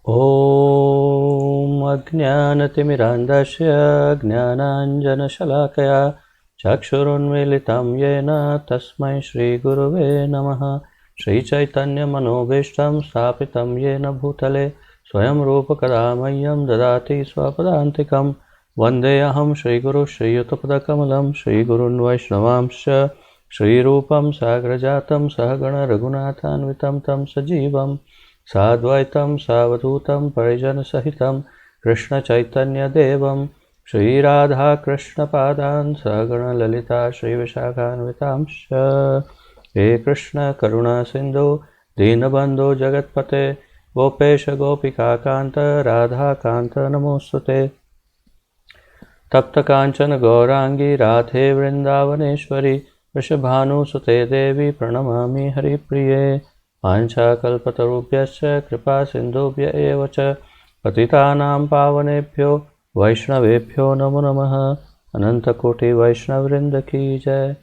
ॐ अज्ञानतिमिरान्धस्य ज्ञानाञ्जनशलाकया चक्षुरुन्मीलितं येन तस्मै श्रीगुरुवे नमः। श्रीचैतन्यमनोभीष्टं स्थापितं येन भूतले स्वयं रूपकदा मह्यं ददाति स्वपदान्तिकं। वन्देऽहं श्रीगुरुं श्रीयुतपदकमलं श्रीगुरून् वैष्णवांश्च श्रीरूपं साग्रजातं सहगणरघुनाथान्वितं तं सजीवं साद्वैतं सावधूतं परिजनसहितं कृष्णचैतन्यदेवं श्रीराधाकृष्णपादान् सहगणललिता श्रीविशाखान्वितांश्च। हे कृष्ण करुणा सिन्धो दीनबन्धो जगत्पते गोपेश गोपिकान्त राधाकान्त नमोऽस्तुते। तप्त कांचन गौरांगी राधे वृंदावनेश्वरी वृषभानुसुते देवी प्रणमामि हरिप्रिये। वाञ्छाकल्पतरुभ्यश्च कृपा सिन्धुभ्य एव च पतितानां पावनेभ्यो वैष्णवेभ्यो नमो नमः। अनन्तकोटि वैष्णववृन्द की जय।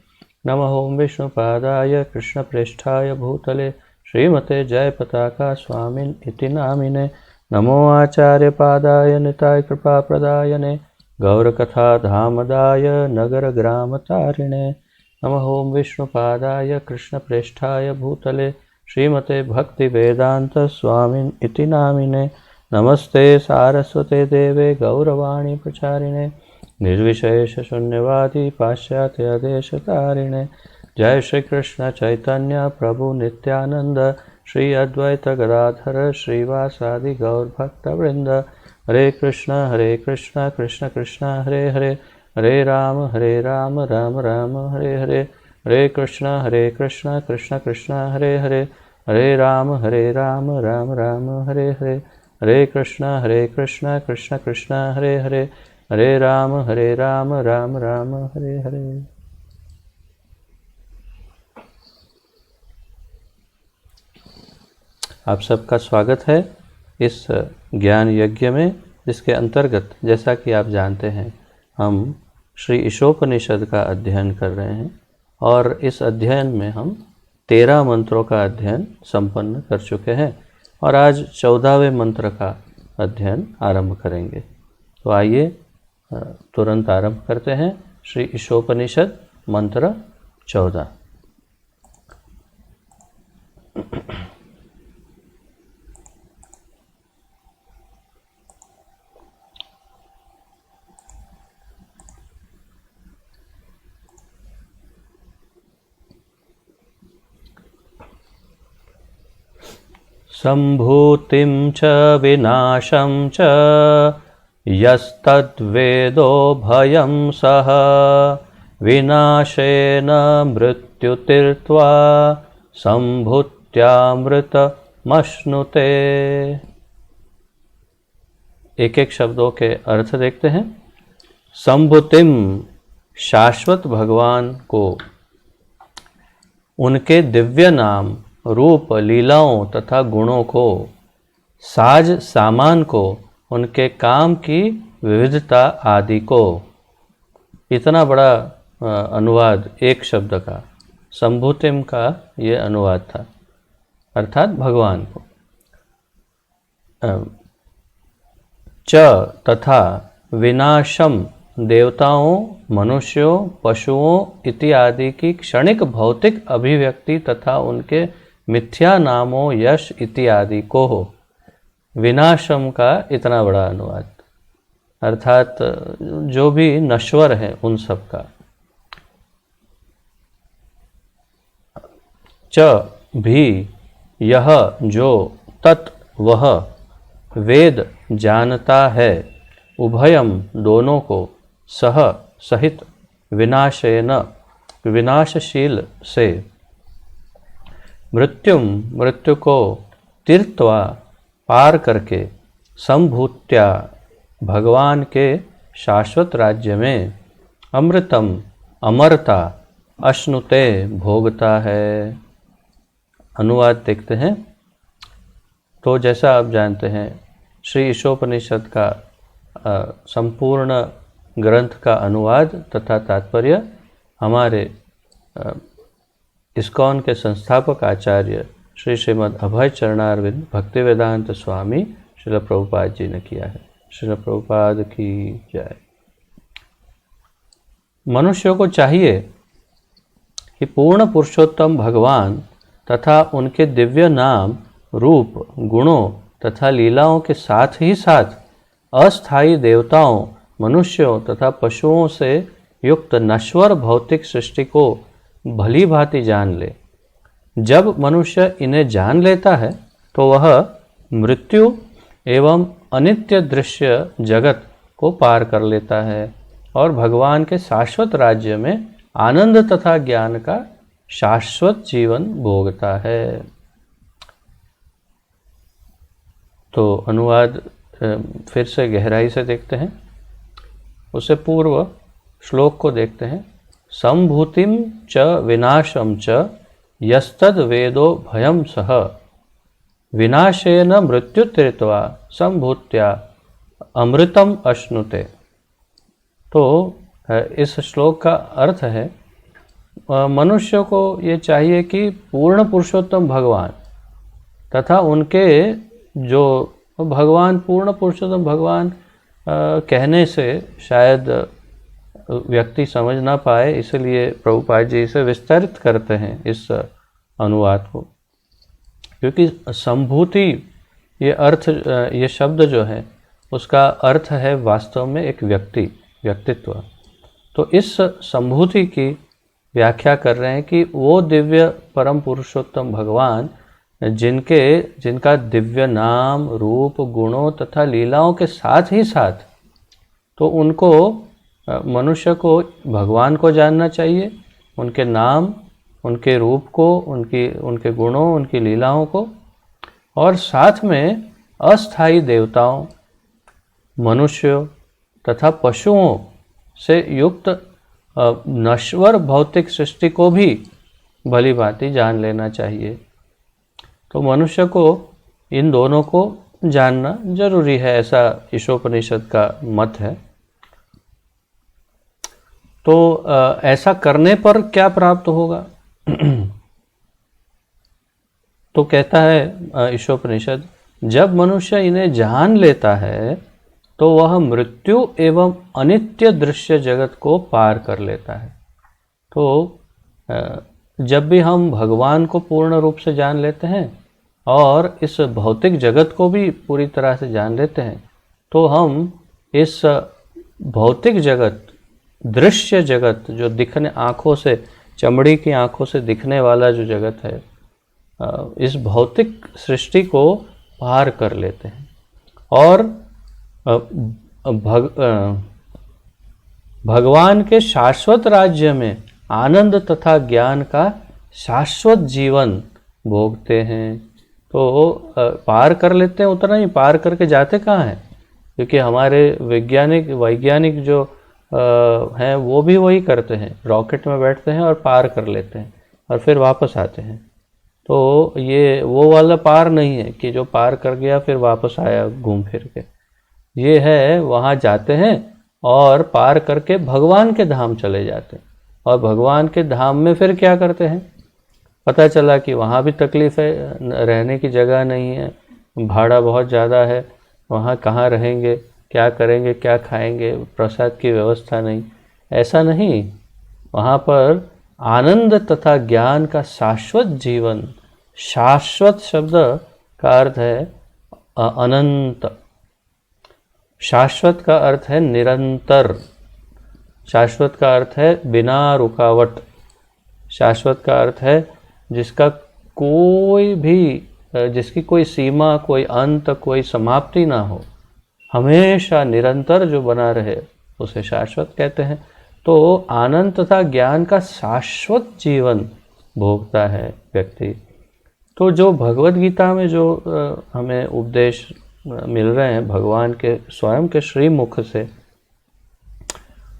नमः ओं विष्णुपादाय कृष्णप्रेष्ठाय भूतले श्रीमते जयपताका स्वामिन् इति नामिने। नमो आचार्यपादाय निताय कृपाप्रदायने गौरकथाधामदाय नगरग्रामतारिणे। नमः ओं विष्णुपादाय कृष्णप्रेष्ठाय भूतले श्रीमते भक्तिवेदांत स्वामिन् इति नामिने। नमस्ते सारस्वते देवे गौरवाणी प्रचारिणे निर्विशेष शून्यवादी पाश्चात्य देशतारिणे। जय श्री कृष्ण चैतन्य प्रभु नित्यानंद श्री अद्वैत गदाधर श्रीवासादि गौर भक्त वृंद। हरे कृष्ण कृष्ण कृष्ण हरे हरे हरे राम राम राम हरे हरे। हरे कृष्ण कृष्ण कृष्ण हरे हरे हरे राम राम राम हरे हरे। हरे कृष्ण कृष्ण कृष्ण हरे हरे हरे राम राम राम हरे हरे। आप सबका स्वागत है इस ज्ञान यज्ञ में, जिसके अंतर्गत जैसा कि आप जानते हैं हम श्री ईशोपनिषद का अध्ययन कर रहे हैं और इस अध्ययन में हम 13 मंत्रों का अध्ययन संपन्न कर चुके हैं और आज 14वें मंत्र का अध्ययन आरंभ करेंगे। तो आइए तुरंत आरंभ करते हैं। श्री ईशोपनिषद मंत्र 14। संभूतिं च विनाशं च यस्तद्वेदो भयं सह विनाशेन मृत्युतीर्त्वा संभूत्यामृतमश्नुते। एक एक शब्दों के अर्थ देखते हैं। संभूतिम, शाश्वत भगवान को, उनके दिव्य नाम रूप लीलाओं तथा गुणों को, साज सामान को, उनके काम की विविधता आदि को। इतना बड़ा अनुवाद एक शब्द का, संभूतिम का ये अनुवाद था, अर्थात भगवान को। च तथा विनाशम, देवताओं, मनुष्यों, पशुओं इत्यादि की क्षणिक भौतिक अभिव्यक्ति तथा उनके मिथ्या नामों, यश इत्यादि को हो। विनाशम का इतना बड़ा अनुवाद, अर्थात जो भी नश्वर है उन सब का। च भी, यह जो, तत् वह, वेद जानता है, उभयम दोनों को, सह सहित, विनाशेन विनाशशील से, मृत्युम मृत्यु को, तीर्त्वा पार करके, संभूत्या भगवान के शाश्वत राज्य में, अमृतम अमरता, अश्नुते भोगता है। अनुवाद देखते हैं। तो जैसा आप जानते हैं श्री ईशोपनिषद का संपूर्ण ग्रंथ का अनुवाद तथा तात्पर्य हमारे इस्कॉन के संस्थापक आचार्य श्री श्रीमद् अभय चरणारविंद भक्तिवेदांत स्वामी श्रील प्रभुपाद जी ने किया है। श्रील प्रभुपाद की जय। मनुष्यों को चाहिए कि पूर्ण पुरुषोत्तम भगवान तथा उनके दिव्य नाम, रूप, गुणों तथा लीलाओं के साथ ही साथ अस्थायी देवताओं, मनुष्यों तथा पशुओं से युक्त नश्वर भौतिक सृष्टि को भली भांति जान ले। जब मनुष्य इन्हें जान लेता है तो वह मृत्यु एवं अनित्य दृश्य जगत को पार कर लेता है और भगवान के शाश्वत राज्य में आनंद तथा ज्ञान का शाश्वत जीवन भोगता है। तो अनुवाद फिर से गहराई से देखते हैं। उससे पूर्व श्लोक को देखते हैं। संभूतिम च विनाशम च यस्तद वेदो भयम सह विनाशेन मृत्यु तीर्त्वा संभूत्या अमृतम अश्नुते। तो इस श्लोक का अर्थ है मनुष्य को ये चाहिए कि पूर्ण पुरुषोत्तम भगवान तथा उनके जो भगवान, पूर्ण पुरुषोत्तम भगवान कहने से शायद व्यक्ति समझ ना पाए, इसलिए प्रभुपाद जी इसे विस्तारित करते हैं इस अनुवाद को। क्योंकि संभूति ये अर्थ, ये शब्द जो है उसका अर्थ है वास्तव में एक व्यक्तित्व। तो इस संभूति की व्याख्या कर रहे हैं कि वो दिव्य परम पुरुषोत्तम भगवान जिनका दिव्य नाम, रूप, गुणों तथा लीलाओं के साथ ही साथ, तो उनको मनुष्य को भगवान को जानना चाहिए, उनके नाम, उनके रूप को, उनके गुणों, उनकी लीलाओं को, और साथ में अस्थायी देवताओं, मनुष्यों तथा पशुओं से युक्त नश्वर भौतिक सृष्टि को भी भली भांति जान लेना चाहिए। तो मनुष्य को इन दोनों को जानना जरूरी है, ऐसा ईशोपनिषद का मत है। तो ऐसा करने पर क्या प्राप्त होगा? तो कहता है ईशोपनिषद, जब मनुष्य इन्हें जान लेता है तो वह मृत्यु एवं अनित्य दृश्य जगत को पार कर लेता है। तो जब भी हम भगवान को पूर्ण रूप से जान लेते हैं और इस भौतिक जगत को भी पूरी तरह से जान लेते हैं, तो हम इस भौतिक जगत, दृश्य जगत, जो दिखने आँखों से, चमड़ी की आँखों से दिखने वाला जो जगत है, इस भौतिक सृष्टि को पार कर लेते हैं और भगवान के शाश्वत राज्य में आनंद तथा ज्ञान का शाश्वत जीवन भोगते हैं। तो पार कर लेते हैं, उतना ही पार करके जाते कहाँ हैं? क्योंकि हमारे वैज्ञानिक जो हैं वो भी वही करते हैं, रॉकेट में बैठते हैं और पार कर लेते हैं और फिर वापस आते हैं। तो ये वो वाला पार नहीं है कि जो पार कर गया फिर वापस आया घूम फिर के। ये है वहाँ जाते हैं और पार करके भगवान के धाम चले जाते हैं, और भगवान के धाम में फिर क्या करते हैं? पता चला कि वहाँ भी तकलीफ़ है, रहने की जगह नहीं है, भाड़ा बहुत ज़्यादा है, वहाँ कहाँ रहेंगे, क्या करेंगे, क्या खाएंगे, प्रसाद की व्यवस्था नहीं। ऐसा नहीं, वहाँ पर आनंद तथा ज्ञान का शाश्वत जीवन, शाश्वत शब्द का अर्थ है अनंत, शाश्वत का अर्थ है निरंतर, शाश्वत का अर्थ है बिना रुकावट, शाश्वत का अर्थ है जिसका कोई भी, जिसकी कोई सीमा, कोई अंत, कोई समाप्ति ना हो, हमेशा निरंतर जो बना रहे उसे शाश्वत कहते हैं। तो आनंद तथा ज्ञान का शाश्वत जीवन भोगता है व्यक्ति। तो जो भगवद गीता में जो हमें उपदेश मिल रहे हैं भगवान के स्वयं के श्रीमुख से,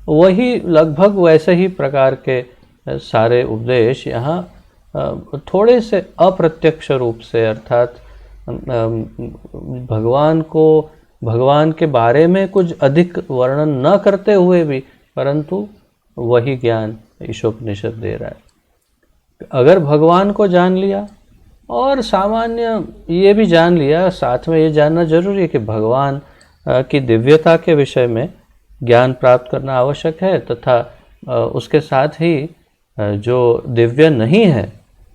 वही लगभग वैसे ही प्रकार के सारे उपदेश यहाँ थोड़े से अप्रत्यक्ष रूप से, अर्थात भगवान के बारे में कुछ अधिक वर्णन न करते हुए भी, परंतु वही ज्ञान ईशोपनिषद दे रहा है। अगर भगवान को जान लिया और सामान्य ये भी जान लिया, साथ में ये जानना जरूरी है कि भगवान की दिव्यता के विषय में ज्ञान प्राप्त करना आवश्यक है, तथा उसके साथ ही जो दिव्य नहीं है,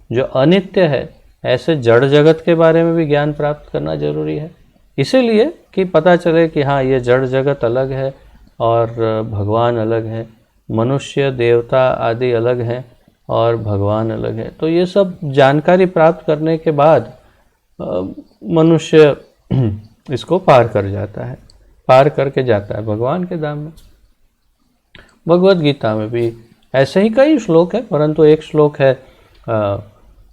जो अनित्य है, ऐसे जड़ जगत के बारे में भी ज्ञान प्राप्त करना जरूरी है। इसीलिए कि पता चले कि हाँ, ये जड़ जगत अलग है और भगवान अलग है, मनुष्य देवता आदि अलग हैं और भगवान अलग है। तो ये सब जानकारी प्राप्त करने के बाद मनुष्य इसको पार कर जाता है, पार करके जाता है भगवान के धाम में। भगवत गीता में भी ऐसे ही कई श्लोक है, परंतु एक श्लोक है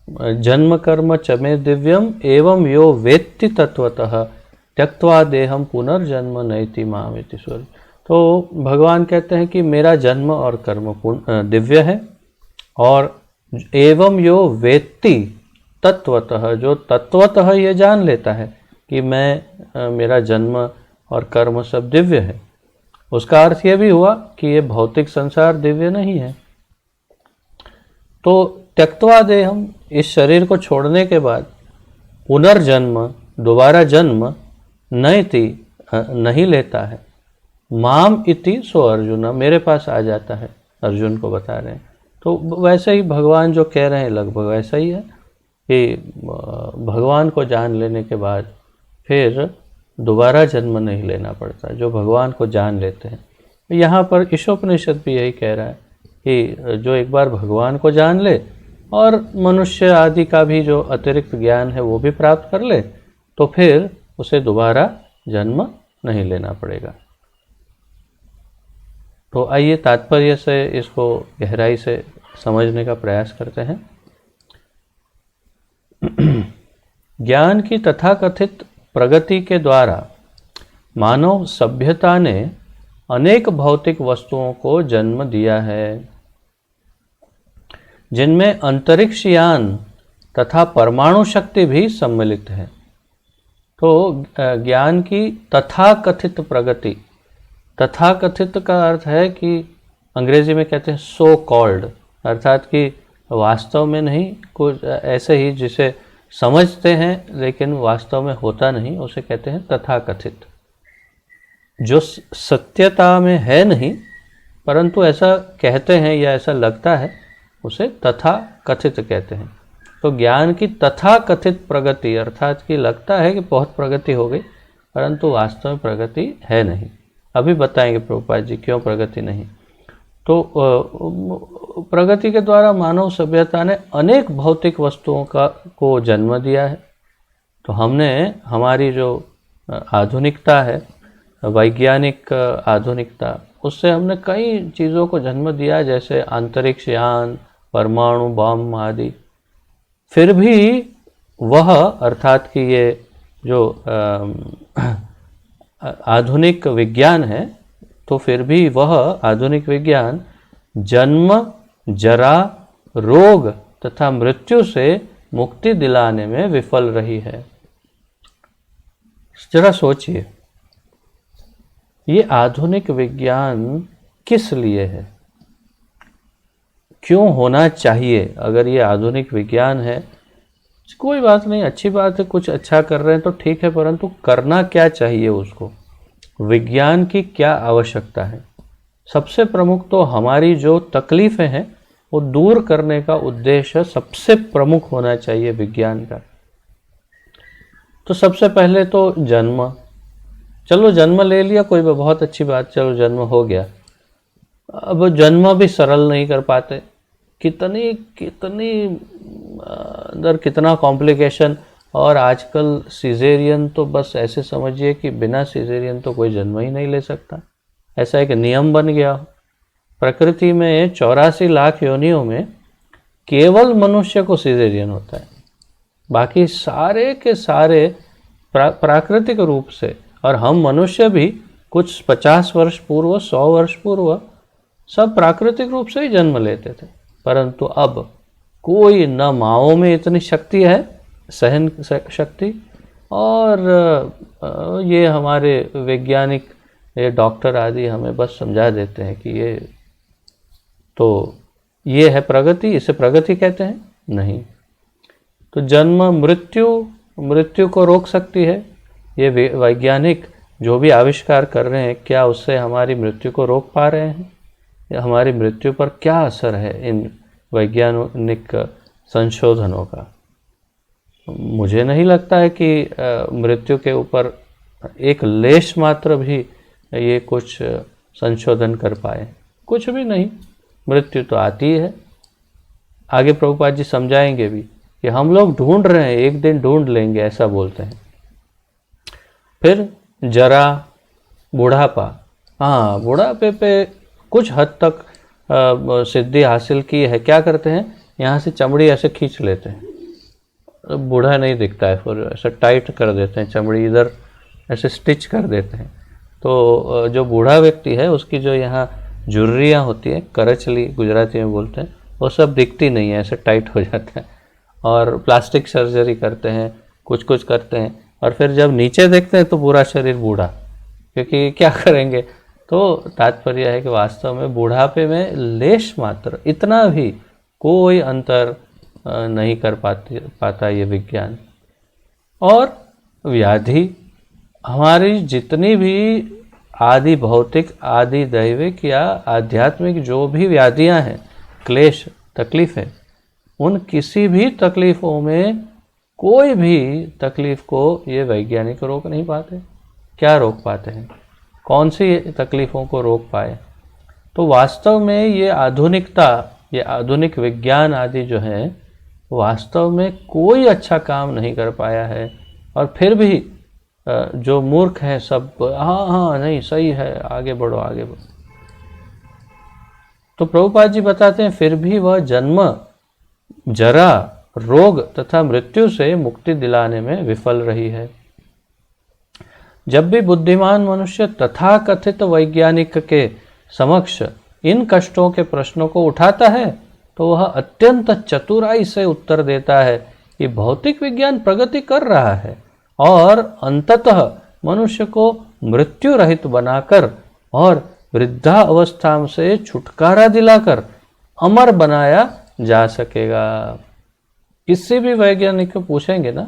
जन्म कर्म चमे दिव्यम एवं यो वेत्ति तत्वतः त्यक्त्वा देहम पुनर्जन्म नैति मामिति स्वर। तो भगवान कहते हैं कि मेरा जन्म और कर्म दिव्य है, और एवं यो वेत्ति तत्वतः, जो तत्वतः ये जान लेता है कि मैं मेरा जन्म और कर्म सब दिव्य है, उसका अर्थ ये भी हुआ कि ये भौतिक संसार दिव्य नहीं है। तो त्यक्त्वा देहम, इस शरीर को छोड़ने के बाद पुनर्जन्म, दोबारा जन्म नैति, नहीं लेता है, माम इति सो अर्जुन, मेरे पास आ जाता है, अर्जुन को बता रहे हैं। तो वैसे ही भगवान जो कह रहे हैं लगभग वैसा ही है कि भगवान को जान लेने के बाद फिर दोबारा जन्म नहीं लेना पड़ता, जो भगवान को जान लेते हैं। यहाँ पर ईशोपनिषद भी यही कह रहा है कि जो एक बार भगवान को जान ले और मनुष्य आदि का भी जो अतिरिक्त ज्ञान है वो भी प्राप्त कर ले, तो फिर उसे दोबारा जन्म नहीं लेना पड़ेगा। तो आइए तात्पर्य से इसको गहराई से समझने का प्रयास करते हैं। ज्ञान की तथाकथित प्रगति के द्वारा मानव सभ्यता ने अनेक भौतिक वस्तुओं को जन्म दिया है, जिनमें अंतरिक्ष यान तथा परमाणु शक्ति भी सम्मिलित है। तो ज्ञान की तथाकथित प्रगति, तथाकथित का अर्थ है कि अंग्रेजी में कहते हैं सो कॉल्ड, अर्थात कि वास्तव में नहीं, कुछ ऐसे ही जिसे समझते हैं लेकिन वास्तव में होता नहीं, उसे कहते हैं तथाकथित। जो सत्यता में है नहीं परंतु ऐसा कहते हैं या ऐसा लगता है, उसे तथाकथित कहते हैं। तो ज्ञान की तथाकथित प्रगति अर्थात कि लगता है कि बहुत प्रगति हो गई परंतु वास्तव में प्रगति है नहीं। अभी बताएंगे प्रभुपाद जी क्यों प्रगति नहीं। तो प्रगति के द्वारा मानव सभ्यता ने अनेक भौतिक वस्तुओं को जन्म दिया है। तो हमने हमारी जो आधुनिकता है, वैज्ञानिक आधुनिकता, उससे हमने कई चीज़ों को जन्म दिया, जैसे अंतरिक्ष यान, परमाणु बम आदि। फिर भी वह अर्थात कि ये जो आधुनिक विज्ञान है, तो फिर भी वह आधुनिक विज्ञान जन्म, जरा, रोग तथा मृत्यु से मुक्ति दिलाने में विफल रही है। जरा सोचिए, ये आधुनिक विज्ञान किस लिए है, क्यों होना चाहिए? अगर ये आधुनिक विज्ञान है, कोई बात नहीं, अच्छी बात है, कुछ अच्छा कर रहे हैं तो ठीक है, परंतु करना क्या चाहिए उसको? विज्ञान की क्या आवश्यकता है? सबसे प्रमुख तो हमारी जो तकलीफें हैं वो दूर करने का उद्देश्य सबसे प्रमुख होना चाहिए विज्ञान का। तो सबसे पहले तो जन्म, चलो जन्म ले लिया, कोई बहुत अच्छी बात, चलो जन्म हो गया। अब जन्म भी सरल नहीं कर पाते, कितनी अंदर कितना कॉम्प्लिकेशन। और आजकल सिजेरियन तो बस ऐसे समझिए कि बिना सिजेरियन तो कोई जन्म ही नहीं ले सकता, ऐसा एक नियम बन गया। प्रकृति में 84 लाख योनियों में केवल मनुष्य को सिजेरियन होता है, बाकी सारे के सारे प्राकृतिक रूप से, और हम मनुष्य भी कुछ 50 वर्ष पूर्व, 100 वर्ष पूर्व सब प्राकृतिक रूप से ही जन्म लेते थे। परंतु अब कोई, न माओं में इतनी शक्ति है, सहन शक्ति, और ये हमारे वैज्ञानिक, ये डॉक्टर आदि हमें बस समझा देते हैं कि ये है प्रगति, इसे प्रगति कहते हैं। नहीं, तो तो जन्म मृत्यु को रोक सकती है। ये वैज्ञानिक जो भी आविष्कार कर रहे हैं, क्या उससे हमारी मृत्यु को रोक पा रहे हैं? या हमारी मृत्यु पर क्या असर है इन वैज्ञानिक संशोधनों का? मुझे नहीं लगता है कि मृत्यु के ऊपर एक लेश मात्र भी ये कुछ संशोधन कर पाए। कुछ भी नहीं, मृत्यु तो आती है। आगे प्रभुपाद जी समझाएंगे भी कि हम लोग ढूंढ रहे हैं, एक दिन ढूंढ लेंगे, ऐसा बोलते हैं। फिर जरा, बुढ़ापा। हाँ, बुढ़ापे पे कुछ हद तक सिद्धि हासिल की है। क्या करते हैं, यहाँ से चमड़ी ऐसे खींच लेते हैं, बूढ़ा नहीं दिखता है, फिर ऐसे टाइट कर देते हैं चमड़ी, इधर ऐसे स्टिच कर देते हैं। तो जो बूढ़ा व्यक्ति है उसकी जो यहाँ झुर्रियाँ होती हैं, करचली गुजराती में बोलते हैं, वो सब दिखती नहीं है, ऐसे टाइट हो जाता है। और प्लास्टिक सर्जरी करते हैं, कुछ करते हैं, और फिर जब नीचे देखते हैं तो पूरा शरीर बूढ़ा, क्योंकि क्या करेंगे। तो तात्पर्य है कि वास्तव में बुढ़ापे में लेश मात्र, इतना भी कोई अंतर नहीं कर पाता ये विज्ञान। और व्याधि, हमारी जितनी भी आदि भौतिक, आदि दैविक या आध्यात्मिक जो भी व्याधियां हैं, क्लेश, तकलीफ़ें, उन किसी भी तकलीफ़ों में कोई भी तकलीफ़ को ये वैज्ञानिक रोक नहीं पाते। क्या रोक पाते हैं? कौन सी तकलीफ़ों को रोक पाए? तो वास्तव में ये आधुनिकता, ये आधुनिक विज्ञान आदि जो है, वास्तव में कोई अच्छा काम नहीं कर पाया है। और फिर भी जो मूर्ख है सब, हाँ नहीं सही है, आगे बढ़ो आगे बढ़ो। तो प्रभुपाद जी बताते हैं फिर भी वह जन्म, जरा, रोग तथा मृत्यु से मुक्ति दिलाने में विफल रही है। जब भी बुद्धिमान मनुष्य तथाकथित वैज्ञानिक के समक्ष इन कष्टों के प्रश्नों को उठाता है, तो वह अत्यंत चतुराई से उत्तर देता है कि भौतिक विज्ञान प्रगति कर रहा है और अंततः मनुष्य को मृत्यु रहित बनाकर और वृद्धा अवस्था से छुटकारा दिलाकर अमर बनाया जा सकेगा। किसी भी वैज्ञानिक को पूछेंगे ना,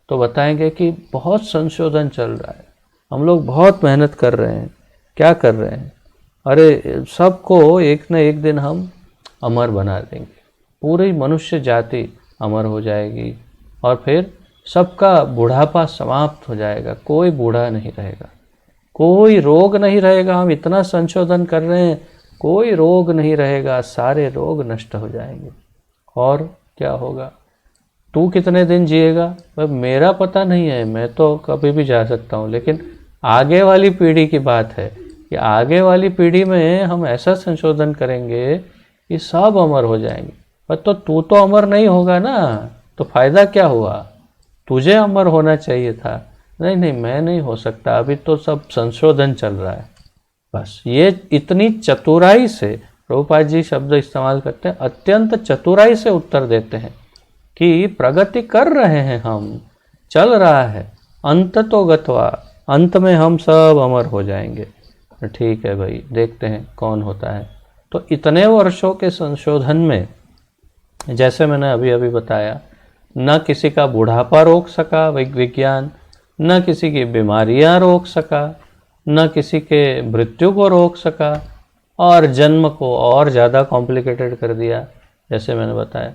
तो बताएंगे कि बहुत संशोधन चल रहा है, हम लोग बहुत मेहनत कर रहे हैं। क्या कर रहे हैं? अरे सबको एक न एक दिन हम अमर बना देंगे, पूरी मनुष्य जाति अमर हो जाएगी, और फिर सबका बुढ़ापा समाप्त हो जाएगा, कोई बूढ़ा नहीं रहेगा, कोई रोग नहीं रहेगा। हम इतना संशोधन कर रहे हैं, कोई रोग नहीं रहेगा, सारे रोग नष्ट हो जाएंगे। और क्या होगा? तू कितने दिन जिएगा वह मेरा पता नहीं है, मैं तो कभी भी जा सकता हूँ, लेकिन आगे वाली पीढ़ी की बात है कि आगे वाली पीढ़ी में हम ऐसा संशोधन करेंगे कि सब अमर हो जाएंगे। पर तो तू तो अमर नहीं होगा ना, तो फायदा क्या हुआ? तुझे अमर होना चाहिए था। नहीं, मैं नहीं हो सकता, अभी तो सब संशोधन चल रहा है। बस ये इतनी चतुराई से प्रभुपाद जी शब्द इस्तेमाल करते हैं, अत्यंत चतुराई से उत्तर देते हैं कि प्रगति कर रहे हैं हम, चल रहा है, अंत तो गत्वा, अंत में हम सब अमर हो जाएंगे। ठीक है भाई, देखते हैं कौन होता है। तो इतने वर्षों के संशोधन में, जैसे मैंने अभी अभी बताया, न किसी का बुढ़ापा रोक सका विज्ञान, न किसी की बीमारियां रोक सका, न किसी के मृत्यु को रोक सका, और जन्म को और ज़्यादा कॉम्प्लिकेटेड कर दिया, जैसे मैंने बताया।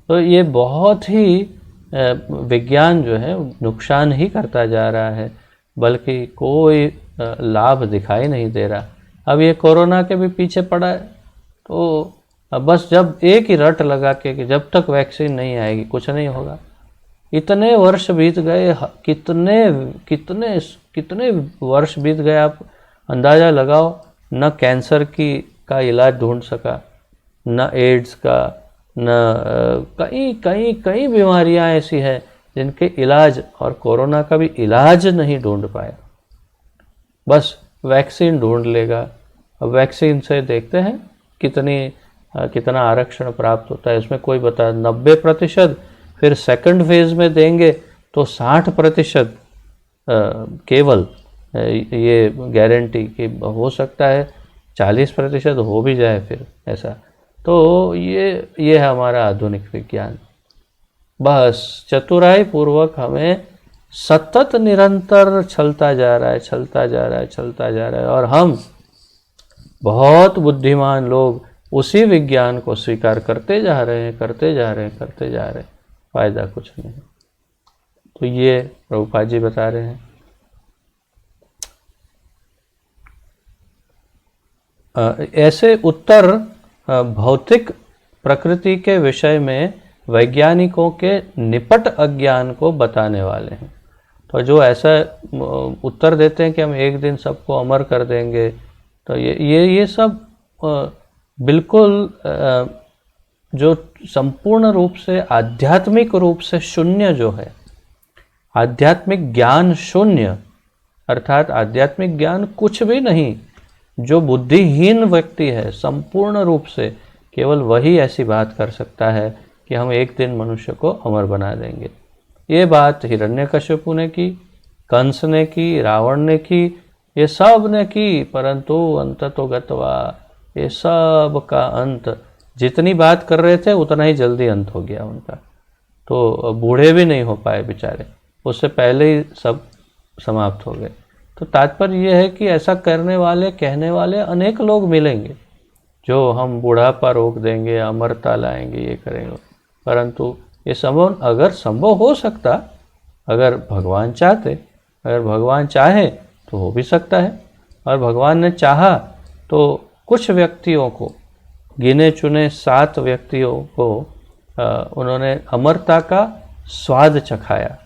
तो ये बहुत ही विज्ञान जो है नुकसान ही करता जा रहा है, बल्कि कोई लाभ दिखाई नहीं दे रहा। अब ये कोरोना के भी पीछे पड़ा है, तो बस जब एक ही रट लगा के कि जब तक वैक्सीन नहीं आएगी कुछ नहीं होगा। इतने वर्ष बीत गए, कितने कितने कितने वर्ष बीत गए, आप अंदाज़ा लगाओ। न कैंसर का इलाज ढूंढ सका, न एड्स का, न कई बीमारियां ऐसी हैं जिनके इलाज, और कोरोना का भी इलाज नहीं ढूंढ पाया। बस वैक्सीन ढूंढ लेगा। अब वैक्सीन से देखते हैं कितना आरक्षण प्राप्त होता है। इसमें कोई बता 90%, फिर सेकंड फेज में देंगे तो 60% केवल ये गारंटी कि हो सकता है 40% हो भी जाए फिर ऐसा। तो ये है हमारा आधुनिक विज्ञान। बस चतुराई पूर्वक हमें सतत निरंतर चलता जा रहा है, चलता जा रहा है, चलता जा रहा है, और हम बहुत बुद्धिमान लोग उसी विज्ञान को स्वीकार करते जा रहे हैं, करते जा रहे हैं, करते जा रहे हैं, फायदा कुछ नहीं। तो ये प्रभुपाद जी बता रहे हैं। ऐसे उत्तर भौतिक प्रकृति के विषय में वैज्ञानिकों के निपट अज्ञान को बताने वाले हैं। तो जो ऐसा उत्तर देते हैं कि हम एक दिन सबको अमर कर देंगे, तो ये सब बिल्कुल जो संपूर्ण रूप से आध्यात्मिक रूप से शून्य जो है, आध्यात्मिक ज्ञान शून्य, अर्थात आध्यात्मिक ज्ञान कुछ भी नहीं, जो बुद्धिहीन व्यक्ति है संपूर्ण रूप से केवल वही ऐसी बात कर सकता है कि हम एक दिन मनुष्य को अमर बना देंगे। ये बात हिरण्यकश्यपु ने की, कंस ने की, रावण ने की, ये सब ने की, परंतु अंत तो गतवा, ये सब का अंत, जितनी बात कर रहे थे उतना ही जल्दी अंत हो गया उनका। तो बूढ़े भी नहीं हो पाए बेचारे, उससे पहले ही सब समाप्त हो गए। तो तात्पर्य यह है कि ऐसा करने वाले, कहने वाले अनेक लोग मिलेंगे जो हम बुढ़ापा रोक देंगे, अमरता लाएंगे, ये करेंगे, परंतु ये संभव, अगर संभव हो सकता, अगर भगवान चाहते, अगर भगवान चाहे तो हो भी सकता है। और भगवान ने चाहा तो कुछ व्यक्तियों को, गिने चुने 7 व्यक्तियों को उन्होंने अमरता का स्वाद चखाया।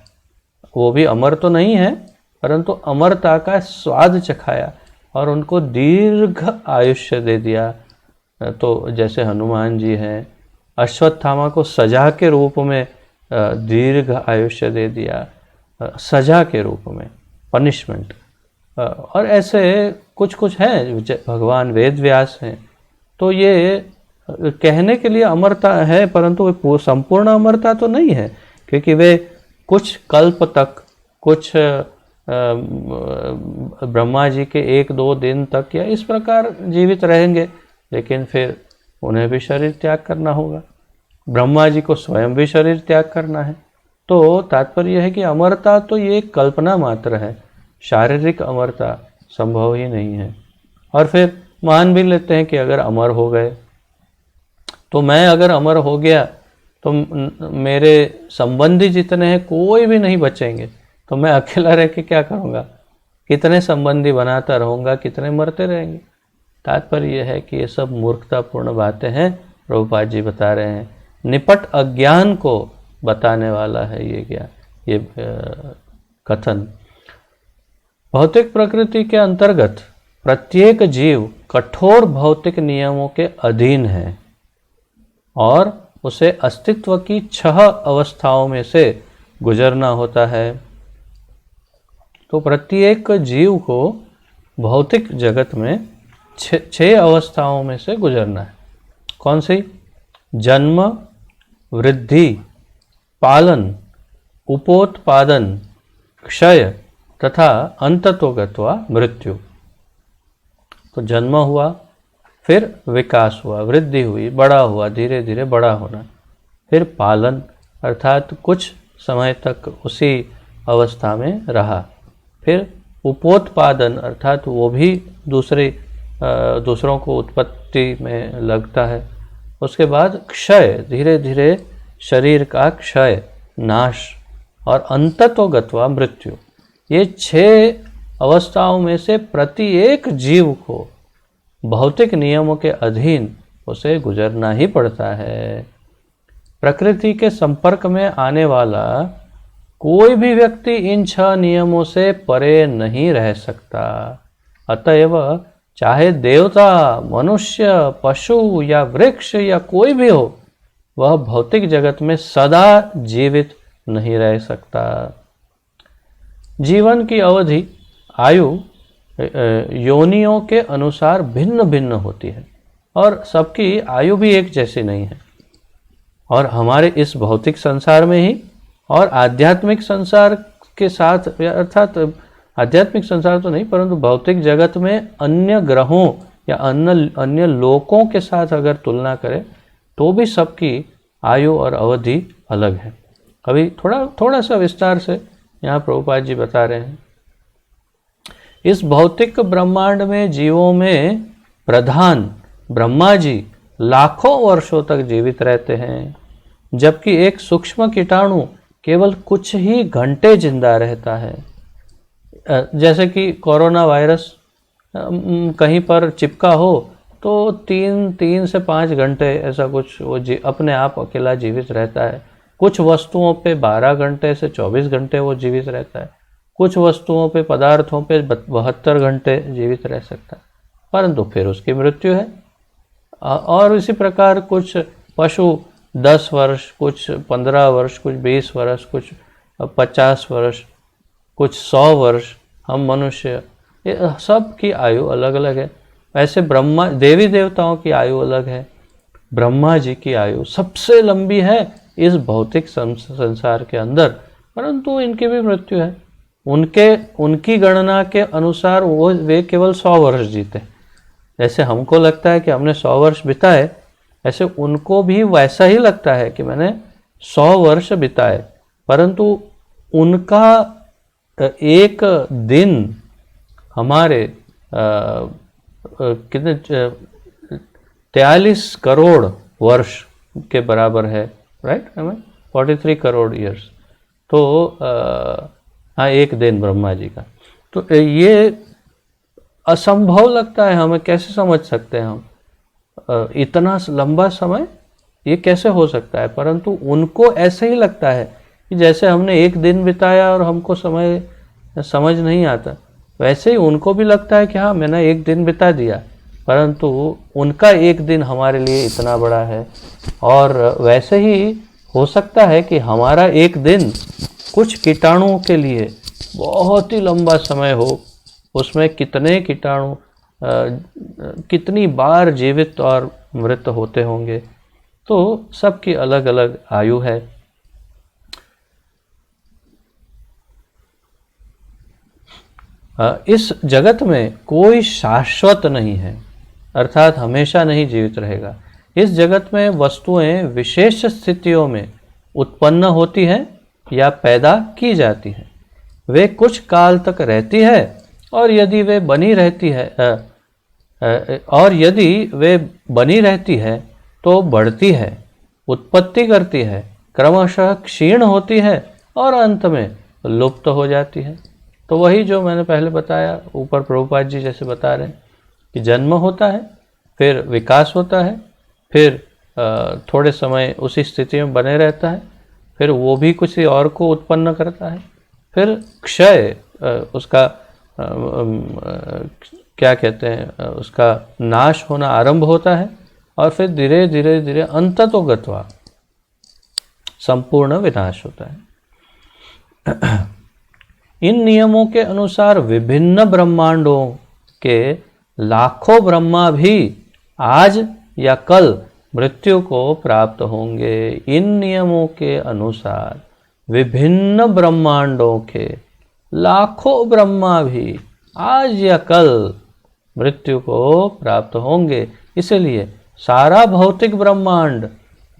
वो भी अमर तो नहीं है, परंतु अमरता का स्वाद चखाया और उनको दीर्घ आयुष्य दे दिया। तो जैसे हनुमान जी हैं, अश्वत्थामा को सजा के रूप में दीर्घ आयुष्य दे दिया, सजा के रूप में, पनिशमेंट। और ऐसे कुछ कुछ हैं, भगवान वेद व्यास हैं। तो ये कहने के लिए अमरता है, परंतु वे संपूर्ण अमरता तो नहीं है, क्योंकि वे कुछ कल्प तक, कुछ ब्रह्मा जी के 1-2 दिन तक या इस प्रकार जीवित रहेंगे, लेकिन फिर उन्हें भी शरीर त्याग करना होगा। ब्रह्मा जी को स्वयं भी शरीर त्याग करना है। तो तात्पर्य यह है कि अमरता तो ये कल्पना मात्र है, शारीरिक अमरता संभव ही नहीं है। और फिर मान भी लेते हैं कि अगर अमर हो गए, तो मैं अगर अमर हो गया तो मेरे संबंधी जितने हैं कोई भी नहीं बचेंगे, तो मैं अकेला रह के क्या करूँगा? कितने संबंधी बनाता रहूँगा, कितने मरते रहेंगे? तात्पर्य यह है कि ये सब मूर्खतापूर्ण बातें हैं, प्रभुपाद जी बता रहे हैं। निपट अज्ञान को बताने वाला है ये ज्ञान, ये कथन। भौतिक प्रकृति के अंतर्गत प्रत्येक जीव कठोर भौतिक नियमों के अधीन है और उसे अस्तित्व की 6 अवस्थाओं में से गुजरना होता है। तो प्रत्येक जीव को भौतिक जगत में 6 अवस्थाओं में से गुजरना है। कौन सी? जन्म, वृद्धि, पालन, उपोत्पादन, क्षय तथा अंततो गत्वा मृत्यु। तो जन्म हुआ, फिर विकास हुआ, वृद्धि हुई, बड़ा हुआ, धीरे धीरे बड़ा होना, फिर पालन अर्थात कुछ समय तक उसी अवस्था में रहा, फिर उपोत्पादन अर्थात वो भी दूसरों को उत्पत्ति में लगता है, उसके बाद क्षय, धीरे धीरे शरीर का क्षय, नाश, और अंततो गत्वा मृत्यु। ये 6 अवस्थाओं में से प्रत्येक जीव को भौतिक नियमों के अधीन उसे गुजरना ही पड़ता है। प्रकृति के संपर्क में आने वाला कोई भी व्यक्ति इन 6 नियमों से परे नहीं रह सकता। अतएव चाहे देवता, मनुष्य, पशु या वृक्ष या कोई भी हो, वह भौतिक जगत में सदा जीवित नहीं रह सकता। जीवन की अवधि, आयु योनियों के अनुसार भिन्न भिन्न होती है और सबकी आयु भी एक जैसी नहीं है। और हमारे इस भौतिक संसार में ही और आध्यात्मिक संसार के साथ, अर्थात आध्यात्मिक संसार तो नहीं परंतु भौतिक जगत में अन्य ग्रहों या अन्य लोकों के साथ अगर तुलना करें तो भी सबकी आयु और अवधि अलग है। अभी थोड़ा सा विस्तार से यहाँ प्रभुपाद जी बता रहे हैं। इस भौतिक ब्रह्मांड में जीवों में प्रधान ब्रह्मा जी लाखों वर्षों तक जीवित रहते हैं, जबकि एक सूक्ष्म कीटाणु केवल कुछ ही घंटे जिंदा रहता है। जैसे कि कोरोना वायरस कहीं पर चिपका हो तो 3 से 5 घंटे ऐसा कुछ वो अपने आप अकेला जीवित रहता है। कुछ वस्तुओं पे 12 घंटे से 24 घंटे वो जीवित रहता है। कुछ वस्तुओं पे, पदार्थों पे 72 घंटे जीवित रह सकता है, परंतु फिर उसकी मृत्यु है। और इसी प्रकार कुछ पशु 10 वर्ष, कुछ 15 वर्ष, कुछ 20 वर्ष, कुछ 50 वर्ष, कुछ 100 वर्ष, हम मनुष्य, ये सब की आयु अलग अलग है। ऐसे ब्रह्मा देवी देवताओं की आयु अलग है। ब्रह्मा जी की आयु सबसे लंबी है इस भौतिक संसार के अंदर, परंतु इनकी भी मृत्यु है। उनकी गणना के अनुसार वे केवल 100 वर्ष जीते। जैसे हमको लगता है कि हमने 100 वर्ष बिताए, ऐसे उनको भी वैसा ही लगता है कि मैंने 100 वर्ष बिताए, परंतु उनका एक दिन हमारे कितने 43 करोड़ वर्ष के बराबर है, राइट? 43 करोड़ ईयर्स। तो हाँ, एक दिन ब्रह्मा जी का। तो ये असंभव लगता है हमें, कैसे समझ सकते हैं हम इतना लंबा समय ये कैसे हो सकता है? परंतु उनको ऐसे ही लगता है कि जैसे हमने एक दिन बिताया और हमको समय समझ नहीं आता, वैसे ही उनको भी लगता है कि हाँ, मैंने एक दिन बिता दिया, परंतु उनका एक दिन हमारे लिए इतना बड़ा है। और वैसे ही हो सकता है कि हमारा एक दिन कुछ कीटाणुओं के लिए बहुत ही लंबा समय हो, उसमें कितने कीटाणु कितनी बार जीवित और मृत होते होंगे। तो सबकी अलग अलग आयु है। इस जगत में कोई शाश्वत नहीं है, अर्थात हमेशा नहीं जीवित रहेगा। इस जगत में वस्तुएं विशेष स्थितियों में उत्पन्न होती हैं या पैदा की जाती हैं। वे कुछ काल तक रहती है और यदि वे बनी रहती है तो बढ़ती है, उत्पत्ति करती है, क्रमशः क्षीण होती है और अंत में लुप्त हो जाती है। तो वही जो मैंने पहले बताया, ऊपर प्रभुपाद जी जैसे बता रहे हैं कि जन्म होता है, फिर विकास होता है, फिर थोड़े समय उसी स्थिति में बने रहता है, फिर वो भी किसी और को उत्पन्न करता है, फिर क्षय उसका क्या कहते हैं, उसका नाश होना आरंभ होता है, और फिर धीरे धीरे धीरे अंततोगत्वा संपूर्ण विनाश होता है। इन नियमों के अनुसार विभिन्न ब्रह्मांडों के लाखों ब्रह्मा भी आज या कल मृत्यु को प्राप्त होंगे। इन नियमों के अनुसार विभिन्न ब्रह्मांडों के लाखों ब्रह्मा भी आज या कल मृत्यु को प्राप्त होंगे। इसलिए सारा भौतिक ब्रह्मांड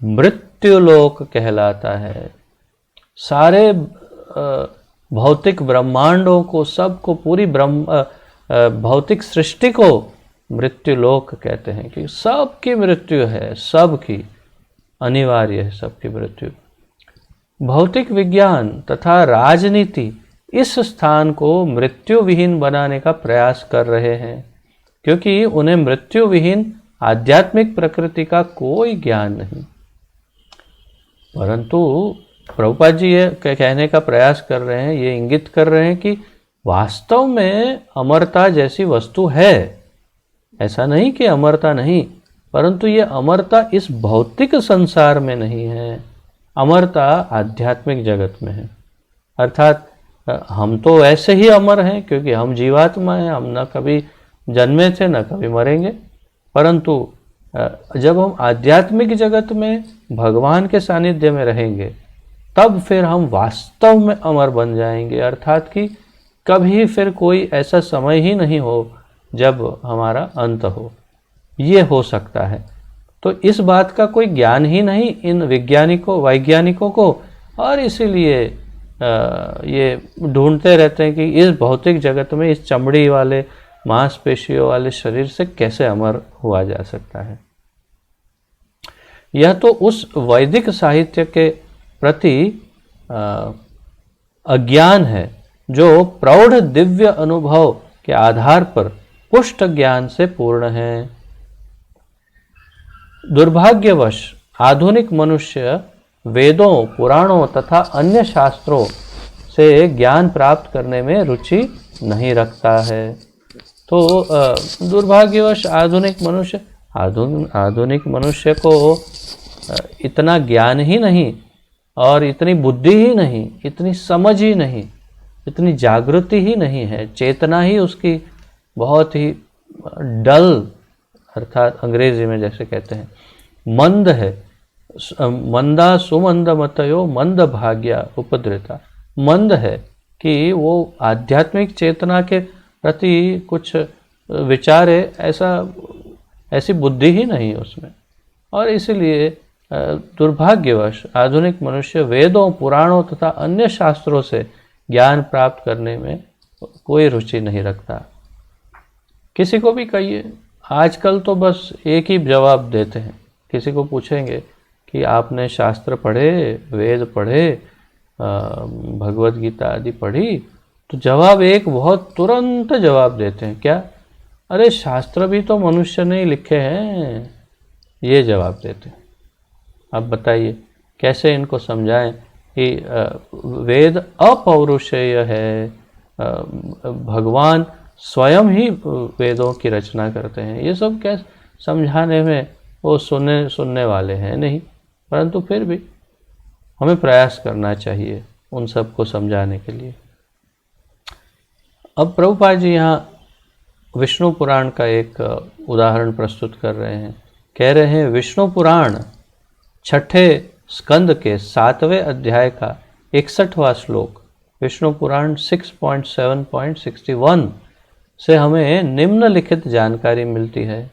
मृत्युलोक कहलाता है। सारे भौतिक ब्रह्मांडों को, सबको, पूरी भौतिक सृष्टि को मृत्युलोक कहते हैं कि सबकी मृत्यु है, सबकी अनिवार्य है, सबकी मृत्यु। भौतिक विज्ञान तथा राजनीति इस स्थान को मृत्यु विहीन बनाने का प्रयास कर रहे हैं, क्योंकि उन्हें मृत्यु विहीन आध्यात्मिक प्रकृति का कोई ज्ञान नहीं। परंतु प्रभुपाद जी ये कहने का प्रयास कर रहे हैं, ये इंगित कर रहे हैं कि वास्तव में अमरता जैसी वस्तु है। ऐसा नहीं कि अमरता नहीं, परंतु ये अमरता इस भौतिक संसार में नहीं है, अमरता आध्यात्मिक जगत में है। अर्थात हम तो ऐसे ही अमर हैं क्योंकि हम जीवात्मा हैं, हम न कभी जन्मे थे न कभी मरेंगे। परंतु जब हम आध्यात्मिक जगत में भगवान के सानिध्य में रहेंगे, तब फिर हम वास्तव में अमर बन जाएंगे। अर्थात कि कभी फिर कोई ऐसा समय ही नहीं हो जब हमारा अंत हो। ये हो सकता है। तो इस बात का कोई ज्ञान ही नहीं इन वैज्ञानिकों को और इसीलिए ये ढूंढते रहते हैं कि इस भौतिक जगत में इस चमड़ी वाले मांसपेशियों वाले शरीर से कैसे अमर हुआ जा सकता है। यह तो उस वैदिक साहित्य के प्रति अज्ञान है जो प्रौढ़ दिव्य अनुभव के आधार पर पुष्ट ज्ञान से पूर्ण है। दुर्भाग्यवश आधुनिक मनुष्य वेदों, पुराणों तथा अन्य शास्त्रों से ज्ञान प्राप्त करने में रुचि नहीं रखता है। तो दुर्भाग्यवश आधुनिक मनुष्य को इतना ज्ञान ही नहीं और इतनी बुद्धि ही नहीं, इतनी समझ ही नहीं, इतनी जागृति ही नहीं है, चेतना ही उसकी बहुत ही डल, अर्थात अंग्रेजी में जैसे कहते हैं मंद है। मंदा सुमंद मतयो मंद भाग्या उपद्रता, मंद है कि वो आध्यात्मिक चेतना के प्रति कुछ विचारे, ऐसी बुद्धि ही नहीं उसमें। और इसलिए दुर्भाग्यवश आधुनिक मनुष्य वेदों, पुराणों तथा अन्य शास्त्रों से ज्ञान प्राप्त करने में कोई रुचि नहीं रखता। किसी को भी कहिए, आजकल तो बस एक ही जवाब देते हैं। किसी को पूछेंगे कि आपने शास्त्र पढ़े, वेद पढ़े, भगवत गीता आदि पढ़ी, तो जवाब एक बहुत तुरंत जवाब देते हैं, क्या? अरे शास्त्र भी तो मनुष्य ने ही लिखे हैं, ये जवाब देते हैं। अब बताइए कैसे इनको समझाएं कि वेद अपौरुषेय है, भगवान स्वयं ही वेदों की रचना करते हैं। ये सब कैसे समझाने में वो सुनने वाले हैं नहीं, परंतु फिर भी हमें प्रयास करना चाहिए उन सबको समझाने के लिए। अब प्रभुपाद जी यहाँ विष्णु पुराण का एक उदाहरण प्रस्तुत कर रहे हैं। कह रहे हैं विष्णु पुराण 6ठे स्कंद के 7वें अध्याय का 61वां श्लोक, विष्णु पुराण 6.7.61 से हमें निम्नलिखित जानकारी मिलती है।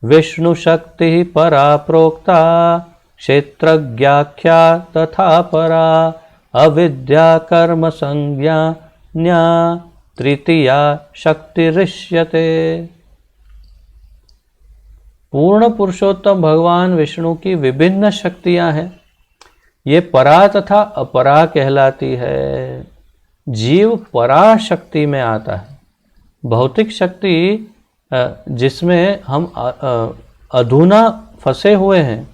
विष्णु शक्ति परा प्रोक्ता क्षेत्रज्ञाख्या तथा परा अविद्या कर्म संज्ञा न्या तृतीया शक्तिरिष्यते। पूर्ण पुरुषोत्तम भगवान विष्णु की विभिन्न शक्तियां हैं। ये परा तथा अपरा कहलाती है। जीव परा शक्ति में आता है। भौतिक शक्ति जिसमें हम अधुना फंसे हुए हैं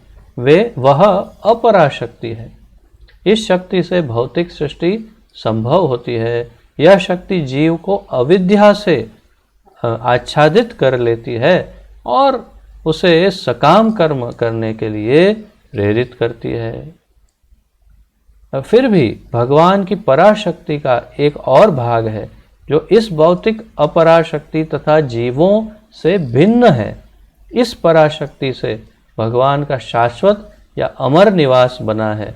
वह अपरा शक्ति है। इस शक्ति से भौतिक सृष्टि संभव होती है। यह शक्ति जीव को अविद्या से आच्छादित कर लेती है और उसे सकाम कर्म करने के लिए प्रेरित करती है। फिर भी भगवान की पराशक्ति का एक और भाग है जो इस भौतिक अपराशक्ति तथा जीवों से भिन्न है। इस पराशक्ति से भगवान का शाश्वत या अमर निवास बना है।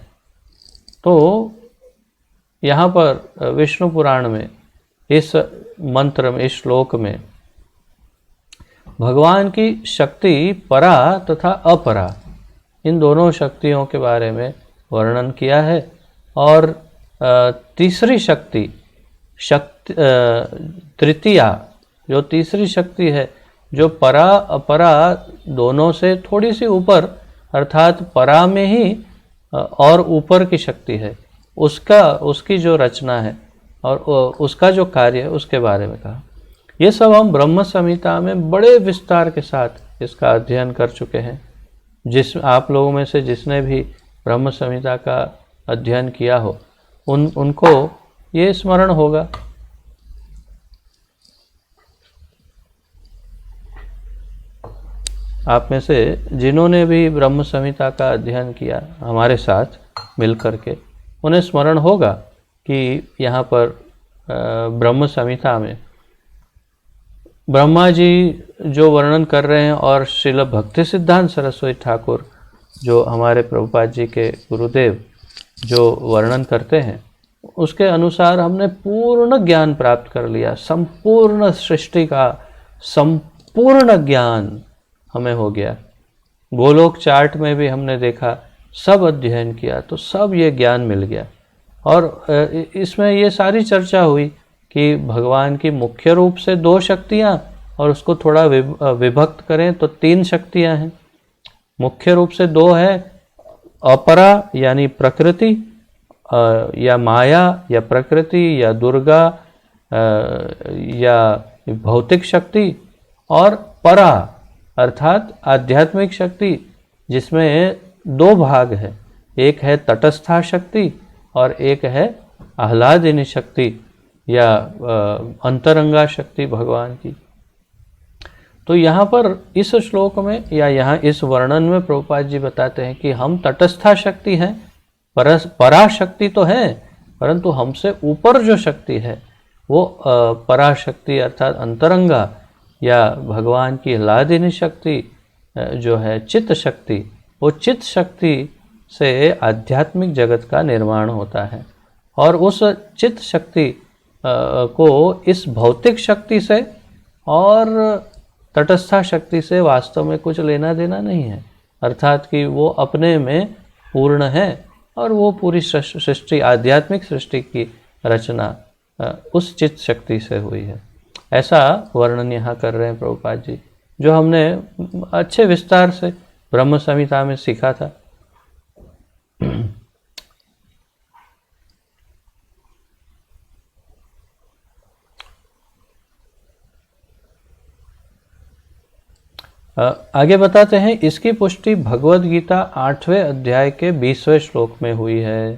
तो यहाँ पर विष्णु पुराण में इस मंत्र में, इस श्लोक में भगवान की शक्ति परा तथा अपरा, इन दोनों शक्तियों के बारे में वर्णन किया है। और तीसरी शक्ति तृतीया, जो तीसरी शक्ति है, जो परा अपरा दोनों से थोड़ी सी ऊपर, अर्थात परा में ही और ऊपर की शक्ति है, उसकी जो रचना है और उसका जो कार्य है उसके बारे में कहा। ये सब हम ब्रह्म संहिता में बड़े विस्तार के साथ इसका अध्ययन कर चुके हैं। आप लोगों में से जिसने भी ब्रह्म संहिता का अध्ययन किया हो उनको ये स्मरण होगा। आप में से जिन्होंने भी ब्रह्म संहिता का अध्ययन किया हमारे साथ मिलकर के, उन्हें स्मरण होगा कि यहाँ पर ब्रह्म संहिता में ब्रह्मा जी जो वर्णन कर रहे हैं और श्रील भक्ति सिद्धांत सरस्वती ठाकुर जो हमारे प्रभुपाद जी के गुरुदेव जो वर्णन करते हैं, उसके अनुसार हमने पूर्ण ज्ञान प्राप्त कर लिया। संपूर्ण सृष्टि का संपूर्ण ज्ञान हमें हो गया। गोलोक चार्ट में भी हमने देखा सब अध्ययन किया तो सब ये ज्ञान मिल गया। और इसमें ये सारी चर्चा हुई कि भगवान की मुख्य रूप से 2 शक्तियाँ और उसको थोड़ा विभक्त करें तो 3 शक्तियाँ हैं। मुख्य रूप से 2 है, अपरा यानी प्रकृति या माया या प्रकृति या दुर्गा या भौतिक शक्ति, और परा अर्थात आध्यात्मिक शक्ति, जिसमें 2 भाग है, एक है तटस्था शक्ति और एक है आह्लादिनी शक्ति या अंतरंगा शक्ति भगवान की। तो यहाँ पर इस श्लोक में या यहाँ इस वर्णन में प्रभुपाद जी बताते हैं कि हम तटस्था शक्ति हैं, पराशक्ति तो है, परंतु हमसे ऊपर जो शक्ति है वो पराशक्ति अर्थात अंतरंगा या भगवान की आह्लादिनी शक्ति जो है चित्त शक्ति, वो चित्त शक्ति से आध्यात्मिक जगत का निर्माण होता है। और उस चित्त शक्ति को इस भौतिक शक्ति से और तटस्था शक्ति से वास्तव में कुछ लेना देना नहीं है, अर्थात कि वो अपने में पूर्ण है और वो पूरी सृष्टि, आध्यात्मिक सृष्टि की रचना उस चित्त शक्ति से हुई है। ऐसा वर्णन यहाँ कर रहे हैं प्रभुपाद जी, जो हमने अच्छे विस्तार से ब्रह्म संहिता में सीखा था। आगे बताते हैं, इसकी पुष्टि भगवद गीता 8वें अध्याय के 20वें श्लोक में हुई है।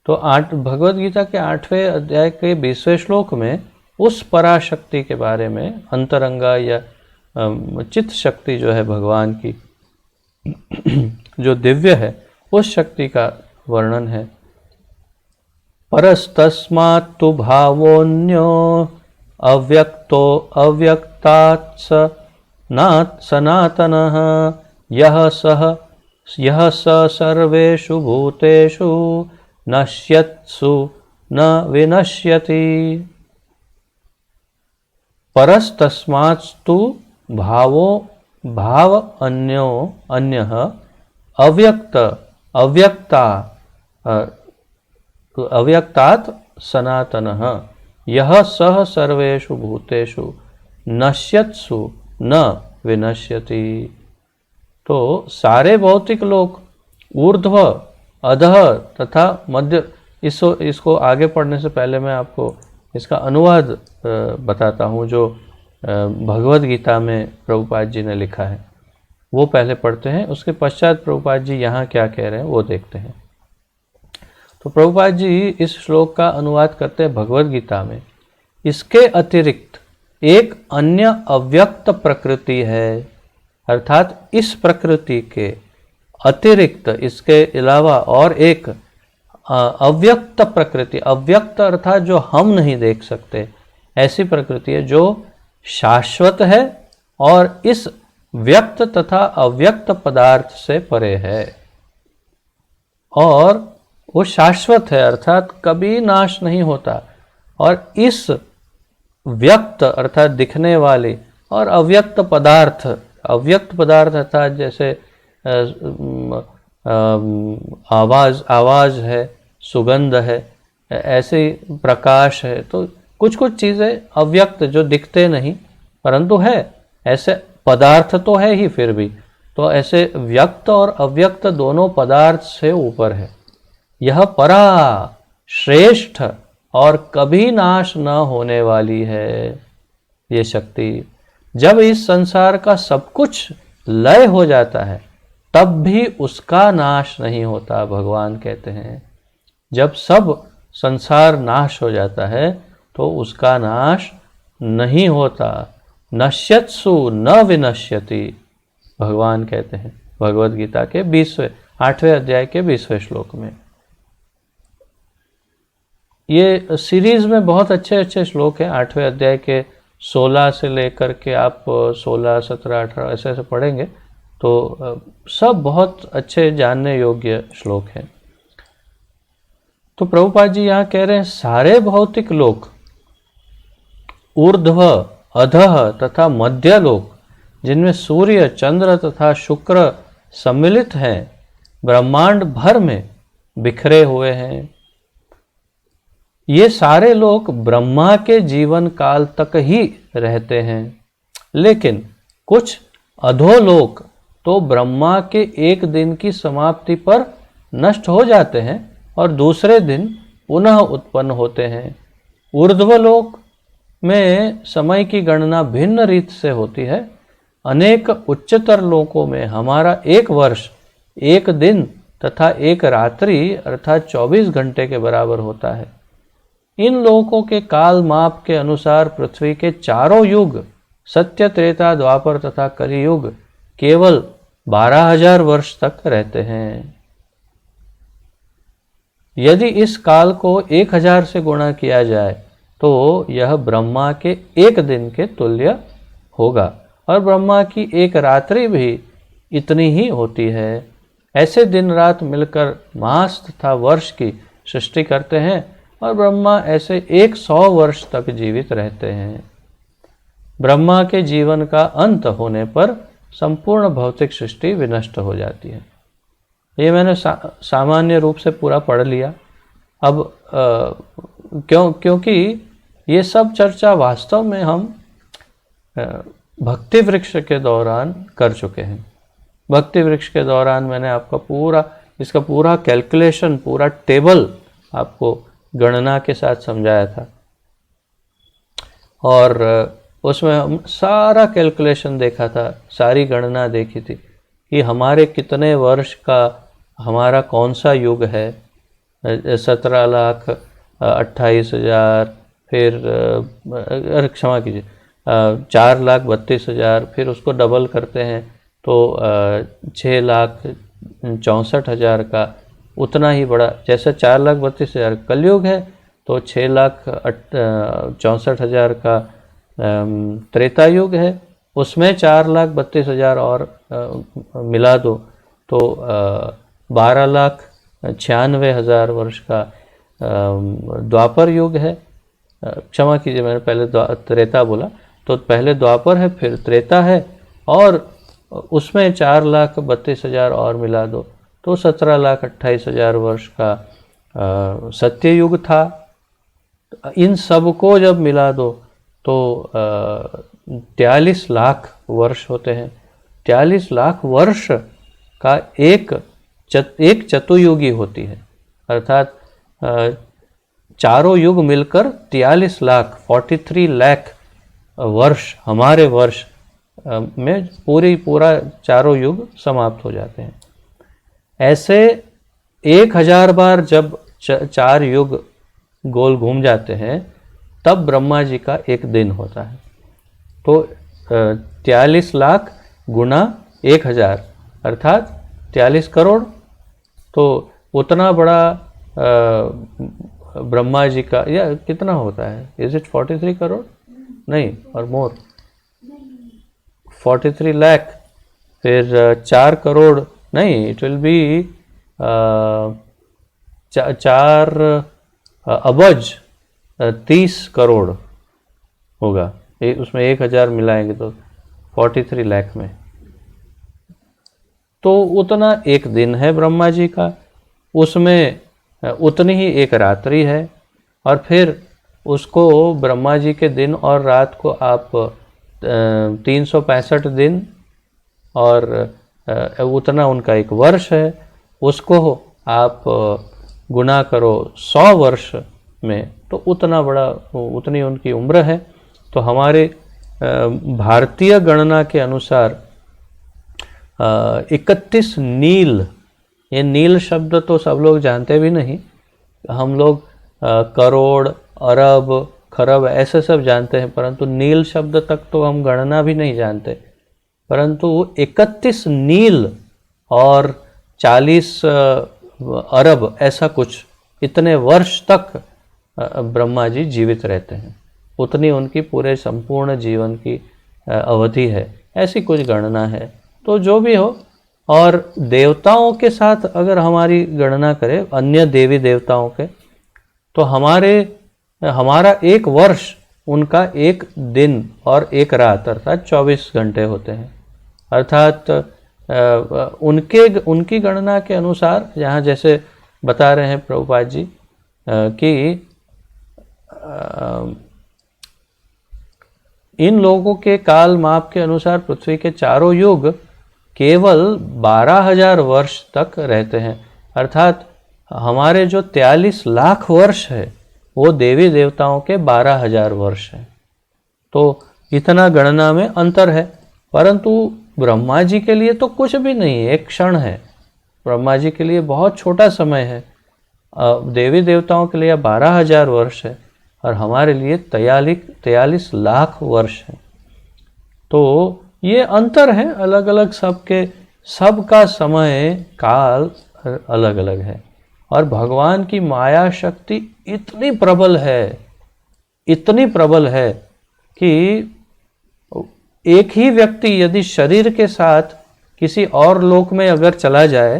तो भगवद गीता के 8वें अध्याय के 20वें श्लोक में उस पराशक्ति के बारे में, अंतरंगा या चित्त शक्ति जो है भगवान की, जो दिव्य है, उस शक्ति का वर्णन है। परस्तस्मात्तु भावोऽन्यो अव्यक्तो अव्यक्तात् सनातनः यः स सर्वेषु भूतेषु नश्यत्सु न विनश्यति। परस्तस्मात्तु भाव अन्यो अन्यः अव्यक्तात् सनातनः यः सः सर्वेषु भूतेषु नश्यत्सु न विनश्यति। तो सारे भौतिक लोक ऊर्ध्व, अधः तथा मध्य, इसको आगे पढ़ने से पहले मैं आपको इसका अनुवाद बताता हूँ, जो भगवद गीता में प्रभुपाद जी ने लिखा है, वो पहले पढ़ते हैं, उसके पश्चात प्रभुपाद जी यहाँ क्या कह रहे हैं वो देखते हैं। तो प्रभुपाद जी इस श्लोक का अनुवाद करते हैं भगवद गीता में, इसके अतिरिक्त एक अन्य अव्यक्त प्रकृति है, अर्थात इस प्रकृति के अतिरिक्त, इसके अलावा और एक अव्यक्त प्रकृति, अव्यक्त अर्थात जो हम नहीं देख सकते, ऐसी प्रकृति है जो शाश्वत है और इस व्यक्त तथा अव्यक्त पदार्थ से परे है। और वो शाश्वत है अर्थात कभी नाश नहीं होता, और इस व्यक्त अर्थात दिखने वाली और अव्यक्त पदार्थ अर्थात जैसे आवाज है, सुगंध है, ऐसे प्रकाश है, तो कुछ कुछ चीज़ें अव्यक्त जो दिखते नहीं परंतु है, ऐसे पदार्थ तो है ही फिर भी, तो ऐसे व्यक्त और अव्यक्त दोनों पदार्थ से ऊपर है। यह परा श्रेष्ठ और कभी नाश न होने वाली है ये शक्ति। जब इस संसार का सब कुछ लय हो जाता है तब भी उसका नाश नहीं होता, भगवान कहते हैं। जब सब संसार नाश हो जाता है तो उसका नाश नहीं होता। नश्यत्सु न विनश्यति, भगवान कहते हैं भगवद गीता के 8वें अध्याय के 20वें श्लोक में। ये सीरीज में बहुत अच्छे अच्छे श्लोक हैं। 8वें अध्याय के 16 से लेकर के आप 16, 17, 18 ऐसे ऐसे पढ़ेंगे तो सब बहुत अच्छे जानने योग्य श्लोक हैं। तो प्रभुपाद जी यहाँ कह रहे हैं सारे भौतिक लोक, ऊर्ध्व, अधः तथा मध्य लोक, जिनमें सूर्य, चंद्र तथा शुक्र सम्मिलित हैं, ब्रह्मांड भर में बिखरे हुए हैं। ये सारे लोग ब्रह्मा के जीवन काल तक ही रहते हैं, लेकिन कुछ अधोलोक तो ब्रह्मा के एक दिन की समाप्ति पर नष्ट हो जाते हैं और दूसरे दिन पुनः उत्पन्न होते हैं। ऊर्ध्वलोक में समय की गणना भिन्न रीत से होती है। अनेक उच्चतर लोकों में हमारा एक वर्ष, एक दिन तथा एक रात्रि अर्थात 24 घंटे के बराबर होता है। इन लोकों के काल माप के अनुसार पृथ्वी के चारों युग सत्य, त्रेता, द्वापर तथा कलियुग केवल 12,000 वर्ष तक रहते हैं। यदि इस काल को 1,000 से गुणा किया जाए तो यह ब्रह्मा के एक दिन के तुल्य होगा और ब्रह्मा की एक रात्रि भी इतनी ही होती है। ऐसे दिन रात मिलकर मास तथा वर्ष की सृष्टि करते हैं और ब्रह्मा ऐसे 100 वर्ष तक जीवित रहते हैं। ब्रह्मा के जीवन का अंत होने पर संपूर्ण भौतिक सृष्टि विनष्ट हो जाती है। ये मैंने सामान्य रूप से पूरा पढ़ लिया। अब क्योंकि ये सब चर्चा वास्तव में हम भक्ति वृक्ष के दौरान कर चुके हैं। भक्ति वृक्ष के दौरान मैंने आपका इसका पूरा कैलकुलेशन, पूरा टेबल आपको गणना के साथ समझाया था और उसमें हम सारा कैलकुलेशन देखा था, सारी गणना देखी थी कि हमारे कितने वर्ष का हमारा कौन सा युग है। 17,28,000, फिर क्षमा कीजिए 4,32,000, फिर उसको डबल करते हैं तो 6,64,000 का उतना ही बड़ा, जैसे 4,32,000 कलयुग है तो 6,64,000 का त्रेता युग है, उसमें 4,32,000 और मिला दो तो 12,96,000 वर्ष का द्वापर युग है। क्षमा कीजिए मैंने पहले त्रेता बोला, तो पहले द्वापर है फिर त्रेता है और उसमें 4,32,000 और मिला दो तो 17,28,000 वर्ष का सत्य युग था। इन सब को जब मिला दो तो 43 लाख वर्ष होते हैं। 43 लाख वर्ष का एक चतुर्युगी होती है, अर्थात चारों युग मिलकर 43 लाख वर्ष, हमारे वर्ष में पूरा चारों युग समाप्त हो जाते हैं। ऐसे 1,000 बार जब 4 युग गोल घूम जाते हैं तब ब्रह्मा जी का एक दिन होता है। तो 43 लाख गुना 1,000 अर्थात 43 करोड़। तो उतना बड़ा ब्रह्मा जी का या कितना होता है? Is it 43 crore? नहीं, और मोर 43 लाख, फिर 4 करोड़ नहीं, इट विल बी 4 अबज 30 करोड़ होगा। उसमें 1,000 मिलाएंगे तो 43 लाख में, तो उतना एक दिन है ब्रह्मा जी का, उसमें उतनी ही एक रात्रि है और फिर उसको ब्रह्मा जी के दिन और रात को आप 365 दिन और उतना उनका एक वर्ष है, उसको आप गुना करो 100 वर्ष में तो उतना बड़ा, उतनी उनकी उम्र है। तो हमारे भारतीय गणना के अनुसार 31 नील, ये नील शब्द तो सब लोग जानते भी नहीं, हम लोग करोड़, अरब, खरब ऐसे सब जानते हैं, परंतु नील शब्द तक तो हम गणना भी नहीं जानते। परंतु 31 नील और 40 अरब ऐसा कुछ, इतने वर्ष तक ब्रह्मा जी जीवित रहते हैं, उतनी उनकी पूरे संपूर्ण जीवन की अवधि है, ऐसी कुछ गणना है। तो जो भी हो, और देवताओं के साथ अगर हमारी गणना करें, अन्य देवी देवताओं के, तो हमारा एक वर्ष उनका एक दिन और एक रात अर्थात 24 घंटे होते हैं। अर्थात उनकी गणना के अनुसार यहाँ जैसे बता रहे हैं प्रभुपाद जी कि इन लोगों के काल माप के अनुसार पृथ्वी के चारों युग केवल 12,000 वर्ष तक रहते हैं। अर्थात हमारे जो 43 लाख वर्ष है वो देवी देवताओं के 12,000 वर्ष है। तो इतना गणना में अंतर है, परंतु ब्रह्मा जी के लिए तो कुछ भी नहीं, एक क्षण है। ब्रह्मा जी के लिए बहुत छोटा समय है, देवी देवताओं के लिए 12,000 वर्ष है और हमारे लिए 43 लाख वर्ष है। तो ये अंतर है अलग अलग, सबका समय काल अलग अलग है। और भगवान की माया शक्ति इतनी प्रबल है कि एक ही व्यक्ति यदि शरीर के साथ किसी और लोक में अगर चला जाए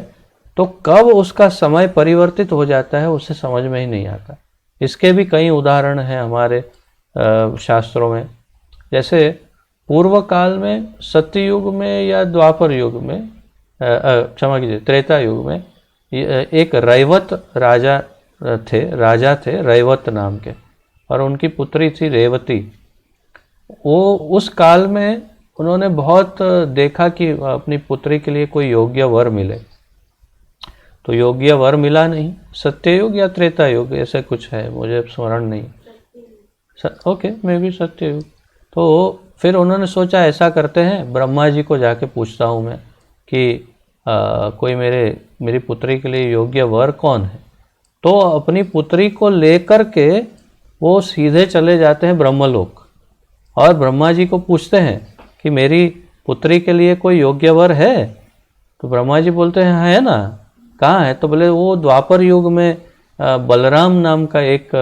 तो कब उसका समय परिवर्तित हो जाता है उसे समझ में ही नहीं आता। इसके भी कई उदाहरण हैं हमारे शास्त्रों में। जैसे पूर्व काल में सत्ययुग में या द्वापर युग में, क्षमा कीजिए, त्रेता युग में एक रैवत राजा थे रैवत नाम के, और उनकी पुत्री थी रेवती। वो उस काल में उन्होंने बहुत देखा कि अपनी पुत्री के लिए कोई योग्य वर मिले, तो योग्य वर मिला नहीं। सत्ययुग या त्रेता युग ऐसे कुछ है, मुझे स्मरण नहीं। ओके, मे बी सत्ययुग। तो फिर उन्होंने सोचा ऐसा करते हैं, ब्रह्मा जी को जाके पूछता हूँ मैं कि कोई मेरी पुत्री के लिए योग्य वर कौन है। तो अपनी पुत्री को लेकर के वो सीधे चले जाते हैं ब्रह्मलोक और ब्रह्मा जी को पूछते हैं कि मेरी पुत्री के लिए कोई योग्य वर है। तो ब्रह्मा जी बोलते हैं है ना, कहाँ है? तो बोले वो द्वापर युग में बलराम नाम का एक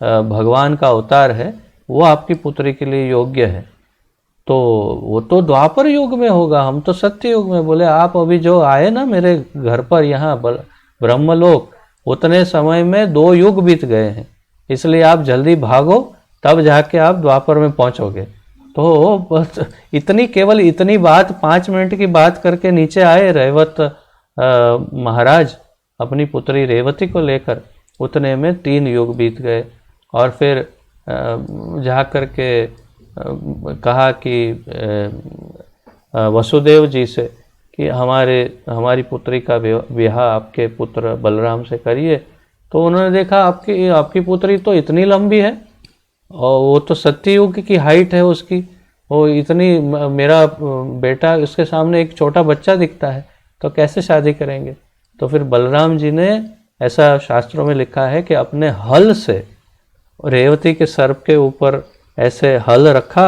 भगवान का अवतार है, वो आपकी पुत्री के लिए योग्य है। तो वो तो द्वापर युग में होगा, हम तो सत्य युग में। बोले आप अभी जो आए ना मेरे घर पर यहाँ ब्रह्मलोक, उतने समय में 2 युग बीत गए हैं, इसलिए आप जल्दी भागो, तब जाके आप द्वापर में पहुँचोगे। तो केवल इतनी बात, 5 मिनट की बात करके नीचे आए रैवत महाराज अपनी पुत्री रेवती को लेकर, उतने में 3 युग बीत गए। और फिर जा कर के कहा कि वसुदेव जी से कि हमारी पुत्री का विवाह आपके पुत्र बलराम से करिए। तो उन्होंने देखा आपकी पुत्री तो इतनी लंबी है और वो तो सत्ययुग की हाइट है उसकी, वो इतनी, मेरा बेटा उसके सामने एक छोटा बच्चा दिखता है, तो कैसे शादी करेंगे। तो फिर बलराम जी ने, ऐसा शास्त्रों में लिखा है कि अपने हल से रेवती के सर्प के ऊपर ऐसे हल रखा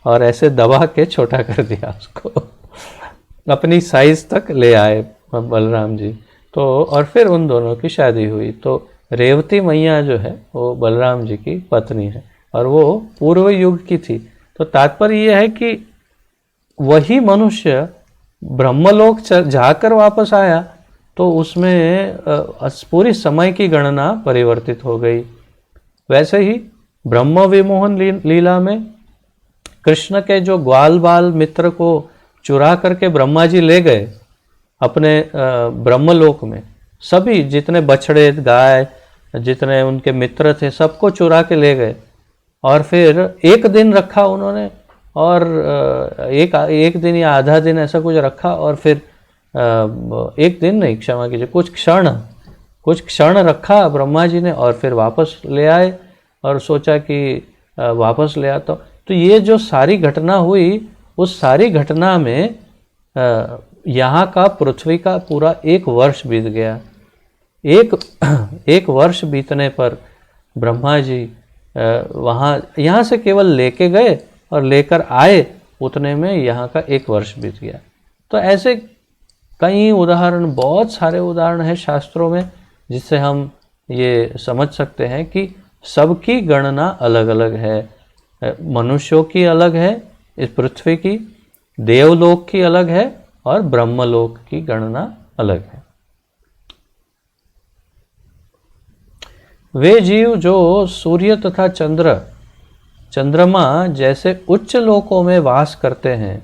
और ऐसे दबा के छोटा कर दिया उसको अपनी साइज तक ले आए बलराम जी। तो और फिर उन दोनों की शादी हुई। तो रेवती मैया जो है वो बलराम जी की पत्नी है और वो पूर्व युग की थी। तो तात्पर्य यह है कि वही मनुष्य ब्रह्मलोक जाकर वापस आया तो उसमें पूरी समय की गणना परिवर्तित हो गई। वैसे ही ब्रह्म विमोहन लीला में कृष्ण के जो ग्वाल बाल मित्र को चुरा करके ब्रह्मा जी ले गए अपने ब्रह्मलोक में, सभी जितने बछड़े गाय जितने उनके मित्र थे सबको चुरा के ले गए और फिर एक दिन रखा उन्होंने, और एक दिन या आधा दिन ऐसा कुछ रखा, और फिर एक दिन नहीं, क्षमा कीजिए, कुछ क्षण रखा ब्रह्मा जी ने और फिर वापस ले आए और सोचा कि वापस ले आता। तो ये जो सारी घटना हुई, उस सारी घटना में यहाँ का पृथ्वी का पूरा 1 वर्ष बीत गया। एक वर्ष बीतने पर ब्रह्मा जी यहाँ से केवल लेके गए और लेकर आए, उतने में यहाँ का 1 वर्ष बीत गया। तो ऐसे कई उदाहरण, बहुत सारे उदाहरण हैं शास्त्रों में जिससे हम ये समझ सकते हैं कि सबकी गणना अलग अलग है। मनुष्यों की अलग है, इस पृथ्वी की, देवलोक की अलग है और ब्रह्मलोक की गणना अलग है। वे जीव जो सूर्य तथा चंद्रमा जैसे उच्च लोकों में वास करते हैं,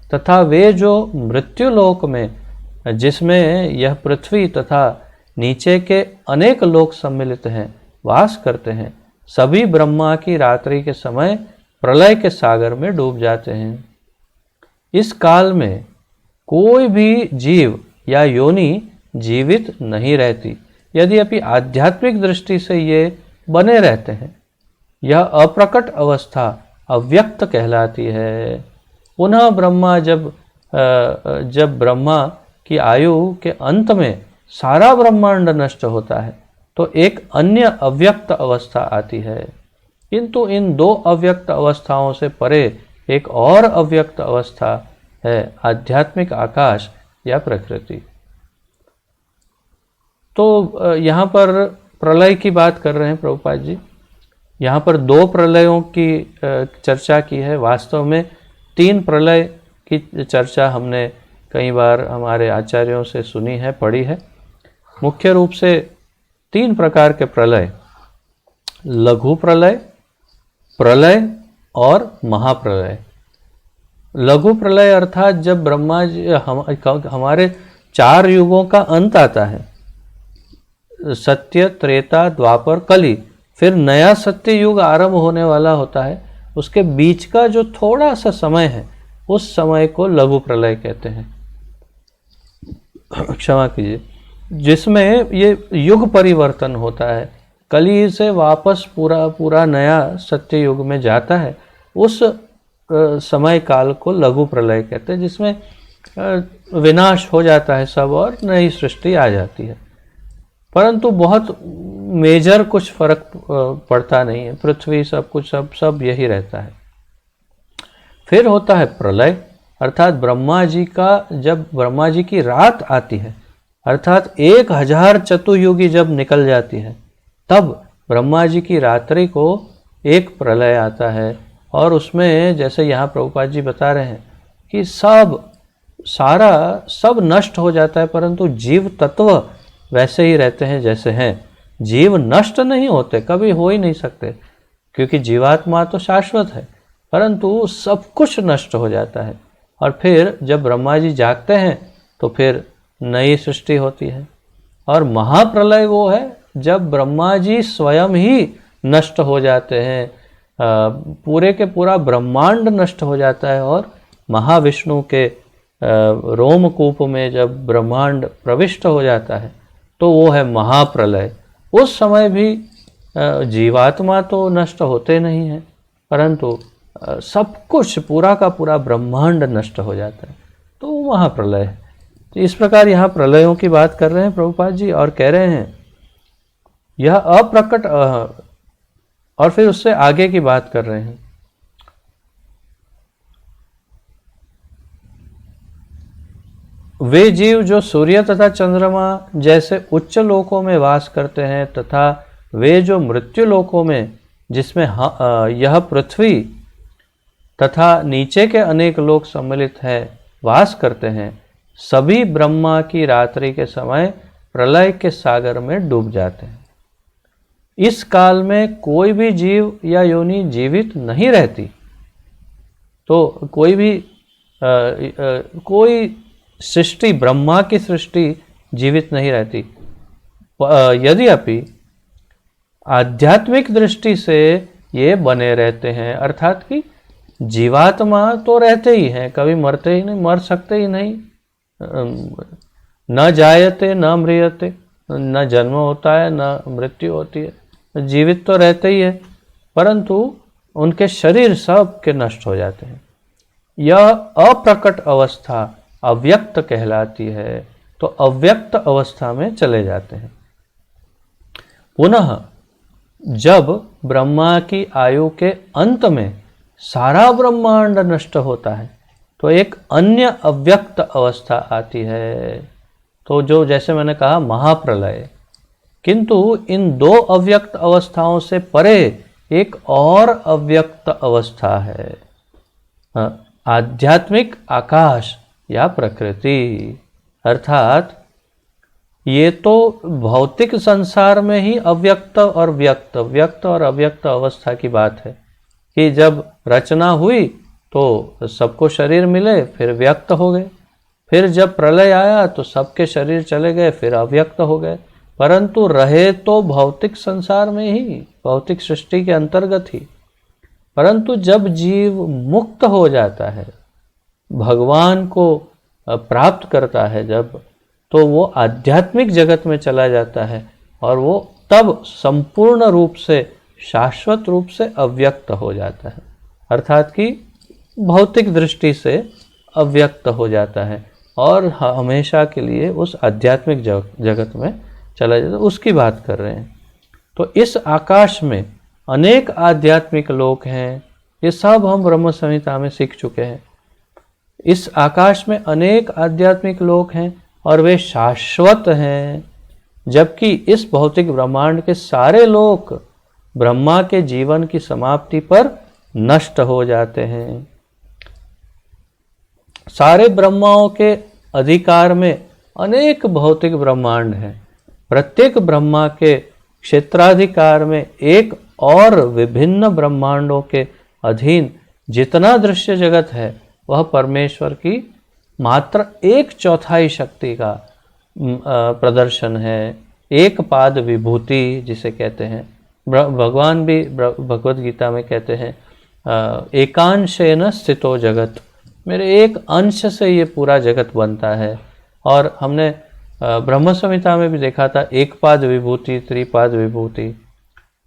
तथा वे जो मृत्युलोक में, जिसमें यह पृथ्वी तथा नीचे के अनेक लोक सम्मिलित हैं, वास करते हैं, सभी ब्रह्मा की रात्रि के समय प्रलय के सागर में डूब जाते हैं। इस काल में कोई भी जीव या योनि जीवित नहीं रहती, यद्यपि आध्यात्मिक दृष्टि से ये बने रहते हैं। यह अप्रकट अवस्था अव्यक्त कहलाती है। पुनः ब्रह्मा जब ब्रह्मा की आयु के अंत में सारा ब्रह्मांड नष्ट होता है तो एक अन्य अव्यक्त अवस्था आती है, किंतु इन दो अव्यक्त अवस्थाओं से परे एक और अव्यक्त अवस्था है आध्यात्मिक आकाश या प्रकृति। तो यहाँ पर प्रलय की बात कर रहे हैं प्रभुपाद जी। यहाँ पर दो प्रलयों की चर्चा की है। वास्तव में तीन प्रलय की चर्चा हमने कई बार हमारे आचार्यों से सुनी है, पढ़ी है। मुख्य रूप से तीन प्रकार के प्रलय, लघु प्रलय, प्रलय और महाप्रलय। लघु प्रलय अर्थात जब ब्रह्मा जी हमारे चार युगों का अंत आता है, सत्य, त्रेता, द्वापर, कली, फिर नया सत्य युग आरंभ होने वाला होता है। उसके बीच का जो थोड़ा सा समय है, उस समय को लघु प्रलय कहते हैं, क्षमा कीजिए, जिसमें ये युग परिवर्तन होता है, कली से वापस पूरा नया सत्य युग में जाता है। उस समय काल को लघु प्रलय कहते हैं, जिसमें विनाश हो जाता है सब और नई सृष्टि आ जाती है, परंतु बहुत मेजर कुछ फर्क पड़ता नहीं है। पृथ्वी सब कुछ सब यही रहता है। फिर होता है प्रलय, अर्थात जब ब्रह्मा जी की रात आती है, अर्थात 1000 चतुर्युगी जब निकल जाती है, तब ब्रह्मा जी की रात्रि को एक प्रलय आता है। और उसमें जैसे यहाँ प्रभुपाद जी बता रहे हैं कि सब नष्ट हो जाता है, परंतु जीव तत्व वैसे ही रहते हैं जैसे हैं। जीव नष्ट नहीं होते, कभी हो ही नहीं सकते, क्योंकि जीवात्मा तो शाश्वत है, परंतु सब कुछ नष्ट हो जाता है। और फिर जब ब्रह्मा जी जागते हैं तो फिर नई सृष्टि होती है। और महाप्रलय वो है जब ब्रह्मा जी स्वयं ही नष्ट हो जाते हैं, पूरे के पूरा ब्रह्मांड नष्ट हो जाता है। और महाविष्णु के रोमकूप में जब ब्रह्मांड प्रविष्ट हो जाता है तो वो है महाप्रलय। उस समय भी जीवात्मा तो नष्ट होते नहीं हैं, परंतु सब कुछ पूरा का पूरा ब्रह्मांड नष्ट हो जाता है, तो वो महाप्रलय है। तो इस प्रकार यहाँ प्रलयों की बात कर रहे हैं प्रभुपाद जी, और कह रहे हैं यह अप्रकट, और फिर उससे आगे की बात कर रहे हैं। वे जीव जो सूर्य तथा चंद्रमा जैसे उच्च लोकों में वास करते हैं, तथा वे जो मृत्यु लोकों में, जिसमें यह पृथ्वी तथा नीचे के अनेक लोक सम्मिलित है, वास करते हैं, सभी ब्रह्मा की रात्रि के समय प्रलय के सागर में डूब जाते हैं। इस काल में कोई भी जीव या योनि जीवित नहीं रहती। तो कोई सृष्टि, ब्रह्मा की सृष्टि जीवित नहीं रहती। यद्यपि आध्यात्मिक दृष्टि से ये बने रहते हैं, अर्थात कि जीवात्मा तो रहते ही हैं, कभी मरते ही नहीं, मर सकते ही नहीं। न जायते न म्रियते, न जन्म होता है न मृत्यु होती है, जीवित तो रहते ही है, परंतु उनके शरीर सब के नष्ट हो जाते हैं। यह अप्रकट अवस्था अव्यक्त कहलाती है, तो अव्यक्त अवस्था में चले जाते हैं। पुनः जब ब्रह्मा की आयु के अंत में सारा ब्रह्मांड नष्ट होता है तो एक अन्य अव्यक्त अवस्था आती है, तो जो जैसे मैंने कहा महाप्रलय। किंतु इन दो अव्यक्त अवस्थाओं से परे एक और अव्यक्त अवस्था है, आध्यात्मिक आकाश या प्रकृति। अर्थात ये तो भौतिक संसार में ही अव्यक्त और व्यक्त और अव्यक्त अवस्था की बात है कि जब रचना हुई तो सबको शरीर मिले, फिर व्यक्त हो गए। फिर जब प्रलय आया तो सबके शरीर चले गए, फिर अव्यक्त हो गए। परंतु रहे तो भौतिक संसार में ही, भौतिक सृष्टि के अंतर्गत ही। परंतु जब जीव मुक्त हो जाता है, भगवान को प्राप्त करता है जब, तो वो आध्यात्मिक जगत में चला जाता है और वो तब संपूर्ण रूप से, शाश्वत रूप से अव्यक्त हो जाता है। अर्थात कि भौतिक दृष्टि से अव्यक्त हो जाता है और हमेशा के लिए उस आध्यात्मिक जगत में चला जाता है। उसकी बात कर रहे हैं। तो इस आकाश में अनेक आध्यात्मिक लोक हैं, ये सब हम ब्रह्म संहिता में सीख चुके हैं। इस आकाश में अनेक आध्यात्मिक लोक हैं और वे शाश्वत हैं, जबकि इस भौतिक ब्रह्मांड के सारे लोक ब्रह्मा के जीवन की समाप्ति पर नष्ट हो जाते हैं। सारे ब्रह्माओं के अधिकार में अनेक भौतिक ब्रह्मांड हैं। प्रत्येक ब्रह्मा के क्षेत्राधिकार में एक और विभिन्न ब्रह्मांडों के अधीन जितना दृश्य जगत है, वह परमेश्वर की मात्र 1/4 शक्ति का प्रदर्शन है। एक पाद विभूति जिसे कहते हैं, भगवान भी भगवत गीता में कहते हैं, एकांशेन स्थितो जगत, मेरे एक अंश से ये पूरा जगत बनता है। और हमने ब्रह्म संहिता में भी देखा था, एक पाद विभूति, त्रिपाद विभूति।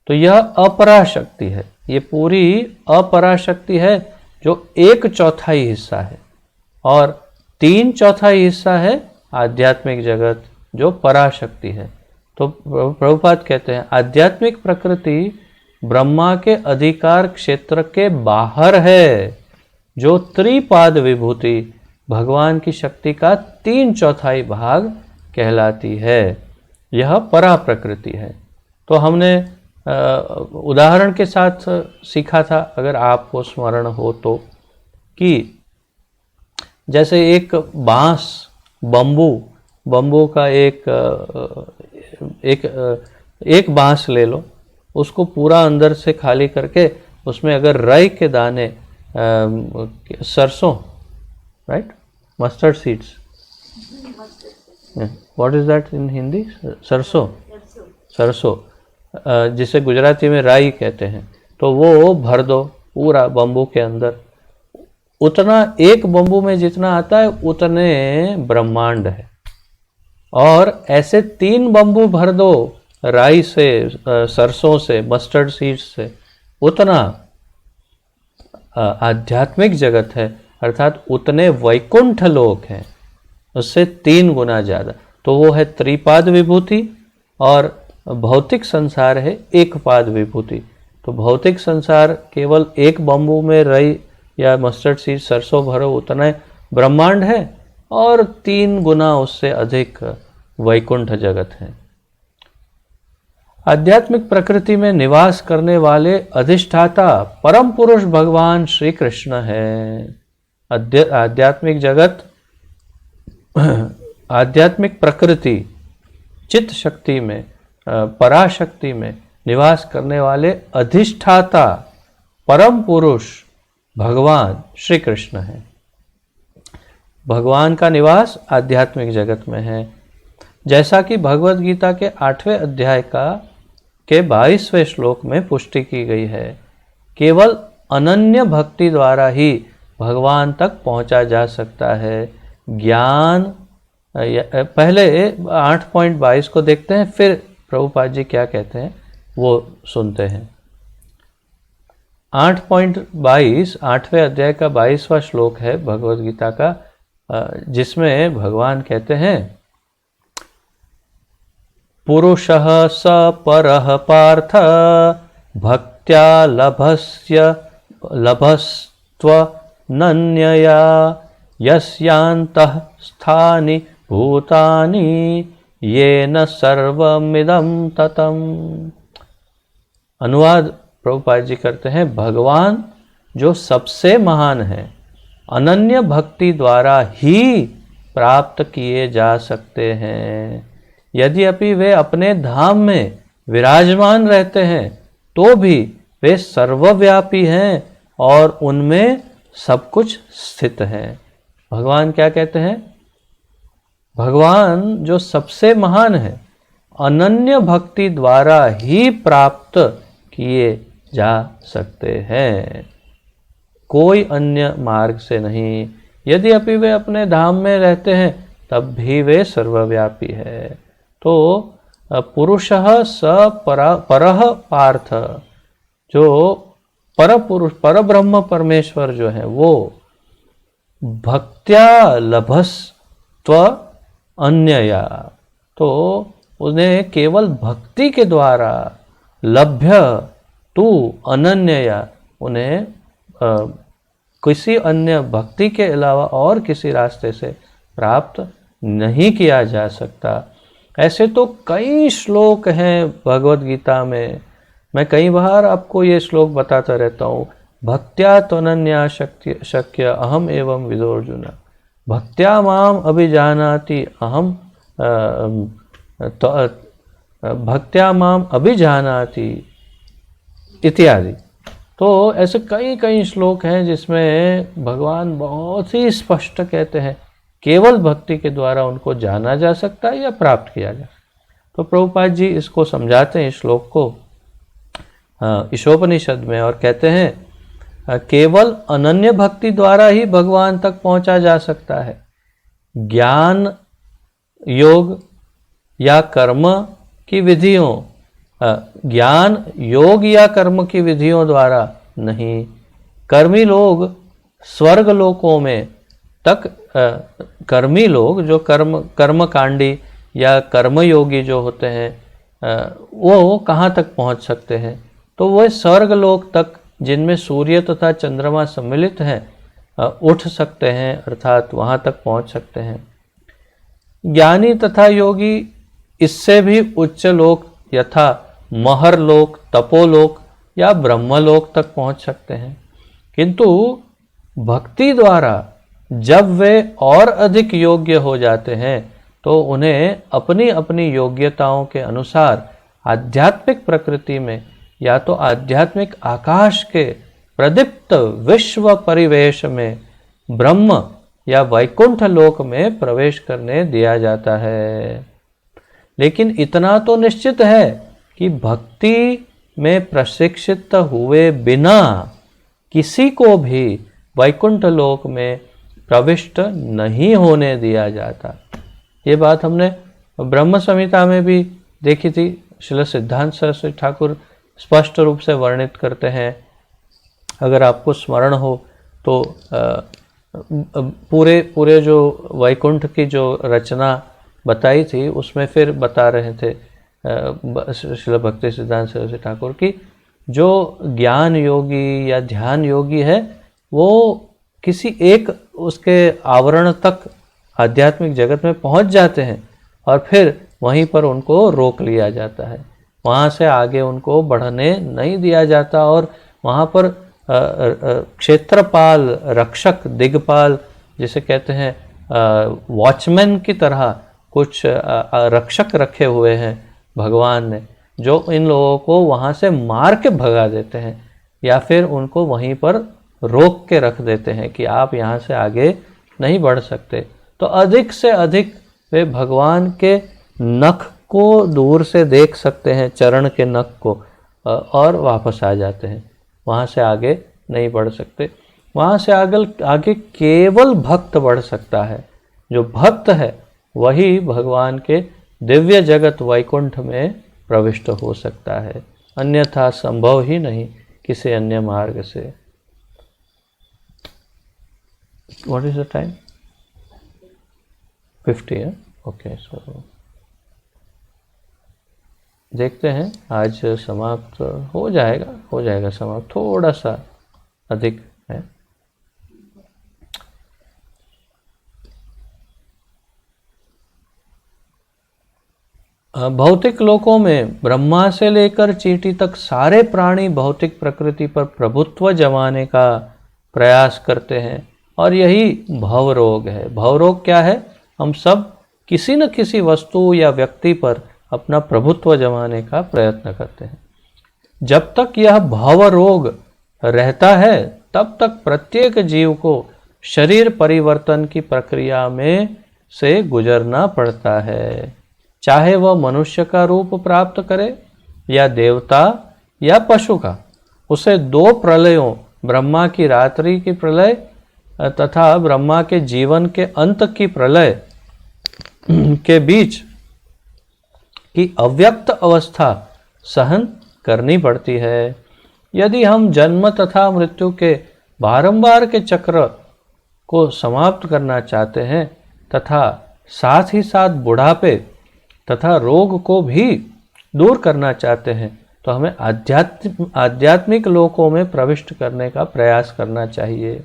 तो यह अपराशक्ति है, ये पूरी अपराशक्ति है जो 1/4 हिस्सा है, और 3/4 हिस्सा है आध्यात्मिक जगत जो पराशक्ति है। तो प्रभुपाद कहते हैं आध्यात्मिक प्रकृति ब्रह्मा के अधिकार क्षेत्र के बाहर है, जो त्रिपाद विभूति भगवान की शक्ति का 3/4 भाग कहलाती है। यह परा प्रकृति है। तो हमने उदाहरण के साथ सीखा था, अगर आपको स्मरण हो तो, कि जैसे एक बांस, बम्बू का एक बांस ले लो, उसको पूरा अंदर से खाली करके उसमें अगर राई के दाने, सरसों, right, mustard seeds, what is that in Hindi, सरसों, जिसे गुजराती में राई कहते हैं, तो वो भर दो पूरा बम्बू के अंदर। उतना एक बम्बू में जितना आता है उतने ब्रह्मांड है। और ऐसे 3 बम्बू भर दो राई से, सरसों से, मस्टर्ड सीड्स से, उतना आध्यात्मिक जगत है, अर्थात उतने वैकुंठ लोक हैं, उससे 3 गुना ज़्यादा। तो वो है त्रिपाद विभूति, और भौतिक संसार है एक पाद विभूति। तो भौतिक संसार केवल एक बम्बू में राई या मस्टर्ड सीड, सरसों भरो, उतना ब्रह्मांड है, और 3 गुना उससे अधिक वैकुंठ जगत है। आध्यात्मिक प्रकृति में निवास करने वाले अधिष्ठाता परम पुरुष भगवान श्री कृष्ण है। आध्यात्मिक जगत, आध्यात्मिक प्रकृति, चित्त शक्ति में, पराशक्ति में निवास करने वाले अधिष्ठाता परम पुरुष भगवान श्री कृष्ण है। भगवान का निवास आध्यात्मिक जगत में है। जैसा कि भगवत गीता के 8वें अध्याय के 22वें श्लोक में पुष्टि की गई है, केवल अनन्य भक्ति द्वारा ही भगवान तक पहुंचा जा सकता है। ज्ञान, पहले 8.22 को देखते हैं, फिर प्रभुपाद जी क्या कहते हैं वो सुनते हैं। 8.22, 8वें अध्याय का 22वां श्लोक है भगवत गीता का, जिसमें भगवान कहते हैं, पुरुषः स परः पार्थ भक्त्या लभस्त्वनन्यया यस्यान्तः स्थानि भूतानि येन सर्वमिदं ततम्। अनुवाद प्रभुपाद जी करते हैं, भगवान जो सबसे महान है, अनन्य भक्ति द्वारा ही प्राप्त किए जा सकते हैं। यद्यपि वे अपने धाम में विराजमान रहते हैं, तो भी वे सर्वव्यापी हैं और उनमें सब कुछ स्थित है। भगवान क्या कहते हैं? भगवान जो सबसे महान है, अनन्य भक्ति द्वारा ही प्राप्त किए जा सकते हैं, कोई अन्य मार्ग से नहीं। यदि अभी वे अपने धाम में रहते हैं तब भी वे सर्वव्यापी है। तो पुरुषः स परः पार्थ, जो पर पुरुष पर ब्रह्म परमेश्वर जो है वो भक्त्या लभस्त्व अन्यया, तो उन्हें केवल भक्ति के द्वारा लभ्य तू अनन्यया, उन्हें किसी अन्य भक्ति के अलावा और किसी रास्ते से प्राप्त नहीं किया जा सकता। ऐसे तो कई श्लोक हैं भगवत गीता में, मैं कई बार आपको ये श्लोक बताता रहता हूँ। भक्त्या त्वनन्या शक्य अहम एवं विदोर्जुन, भक्त्या माम अभिजानाति अहम भक्त्या माम अभिजानाति इत्यादि। तो ऐसे कई कई श्लोक हैं जिसमें भगवान बहुत ही स्पष्ट कहते हैं केवल भक्ति के द्वारा उनको जाना जा सकता है या प्राप्त किया जा सकता। तो प्रभुपाद जी इसको समझाते हैं श्लोक को ईशोपनिषद में, और कहते हैं केवल अनन्य भक्ति द्वारा ही भगवान तक पहुंचा जा सकता है। ज्ञान योग या कर्म की विधियों, ज्ञान योग या कर्म की विधियों द्वारा नहीं। कर्मी लोग स्वर्ग लोकों में तक, कर्मी लोग जो कर्मकांडी या कर्मयोगी जो होते हैं वो कहाँ तक पहुँच सकते हैं? तो वह स्वर्ग लोक तक, जिनमें सूर्य तथा चंद्रमा सम्मिलित हैं, उठ सकते हैं, अर्थात वहाँ तक पहुँच सकते हैं। ज्ञानी तथा योगी इससे भी उच्च लोक यथा महरलोक, तपोलोक या ब्रह्मलोक तक पहुँच सकते हैं। किंतु भक्ति द्वारा जब वे और अधिक योग्य हो जाते हैं तो उन्हें अपनी अपनी योग्यताओं के अनुसार आध्यात्मिक प्रकृति में या तो आध्यात्मिक आकाश के प्रदीप्त विश्व परिवेश में ब्रह्म या वैकुंठ लोक में प्रवेश करने दिया जाता है। लेकिन इतना तो निश्चित है कि भक्ति में प्रशिक्षित हुए बिना किसी को भी वैकुंठ लोक में प्रविष्ट नहीं होने दिया जाता। ये बात हमने ब्रह्म संहिता में भी देखी थी। श्रील सिद्धांत सरस्वती ठाकुर स्पष्ट रूप से वर्णित करते हैं। अगर आपको स्मरण हो तो पूरे जो वैकुंठ की जो रचना बताई थी उसमें फिर बता रहे थे श्रील भक्ति सिद्धांत सरस्वती ठाकुर की, जो ज्ञान योगी या ध्यान योगी है वो किसी एक उसके आवरण तक आध्यात्मिक जगत में पहुंच जाते हैं और फिर वहीं पर उनको रोक लिया जाता है, वहाँ से आगे उनको बढ़ने नहीं दिया जाता। और वहाँ पर क्षेत्रपाल, रक्षक, दिग्पाल जिसे कहते हैं, वॉचमैन की तरह कुछ रक्षक रखे हुए हैं भगवान ने, जो इन लोगों को वहाँ से मार के भगा देते हैं या फिर उनको वहीं पर रोक के रख देते हैं कि आप यहाँ से आगे नहीं बढ़ सकते। तो अधिक से अधिक वे भगवान के नख को दूर से देख सकते हैं, चरण के नख को, और वापस आ जाते हैं, वहाँ से आगे नहीं बढ़ सकते। वहाँ से आगे केवल भक्त बढ़ सकता है। जो भक्त है वही भगवान के दिव्य जगत वैकुंठ में प्रविष्ट हो सकता है, अन्यथा संभव ही नहीं किसी अन्य मार्ग से। What is the time? 50 है। ओके, सो देखते हैं आज समाप्त हो जाएगा समाप्त, थोड़ा सा अधिक है। भौतिक लोकों में ब्रह्मा से लेकर चींटी तक सारे प्राणी भौतिक प्रकृति पर प्रभुत्व जमाने का प्रयास करते हैं और यही भवरोग है। भवरोग क्या है? हम सब किसी न किसी वस्तु या व्यक्ति पर अपना प्रभुत्व जमाने का प्रयत्न करते हैं। जब तक यह भवरोग रहता है तब तक प्रत्येक जीव को शरीर परिवर्तन की प्रक्रिया में से गुजरना पड़ता है। चाहे वह मनुष्य का रूप प्राप्त करे या देवता या पशु का, उसे दो प्रलयों, ब्रह्मा की रात्रि की प्रलय तथा ब्रह्मा के जीवन के अंत की प्रलय के बीच की अव्यक्त अवस्था सहन करनी पड़ती है। यदि हम जन्म तथा मृत्यु के बारंबार के चक्र को समाप्त करना चाहते हैं तथा साथ ही साथ बुढ़ापे तथा रोग को भी दूर करना चाहते हैं, तो हमें आध्यात्मिक लोकों में प्रविष्ट करने का प्रयास करना चाहिए,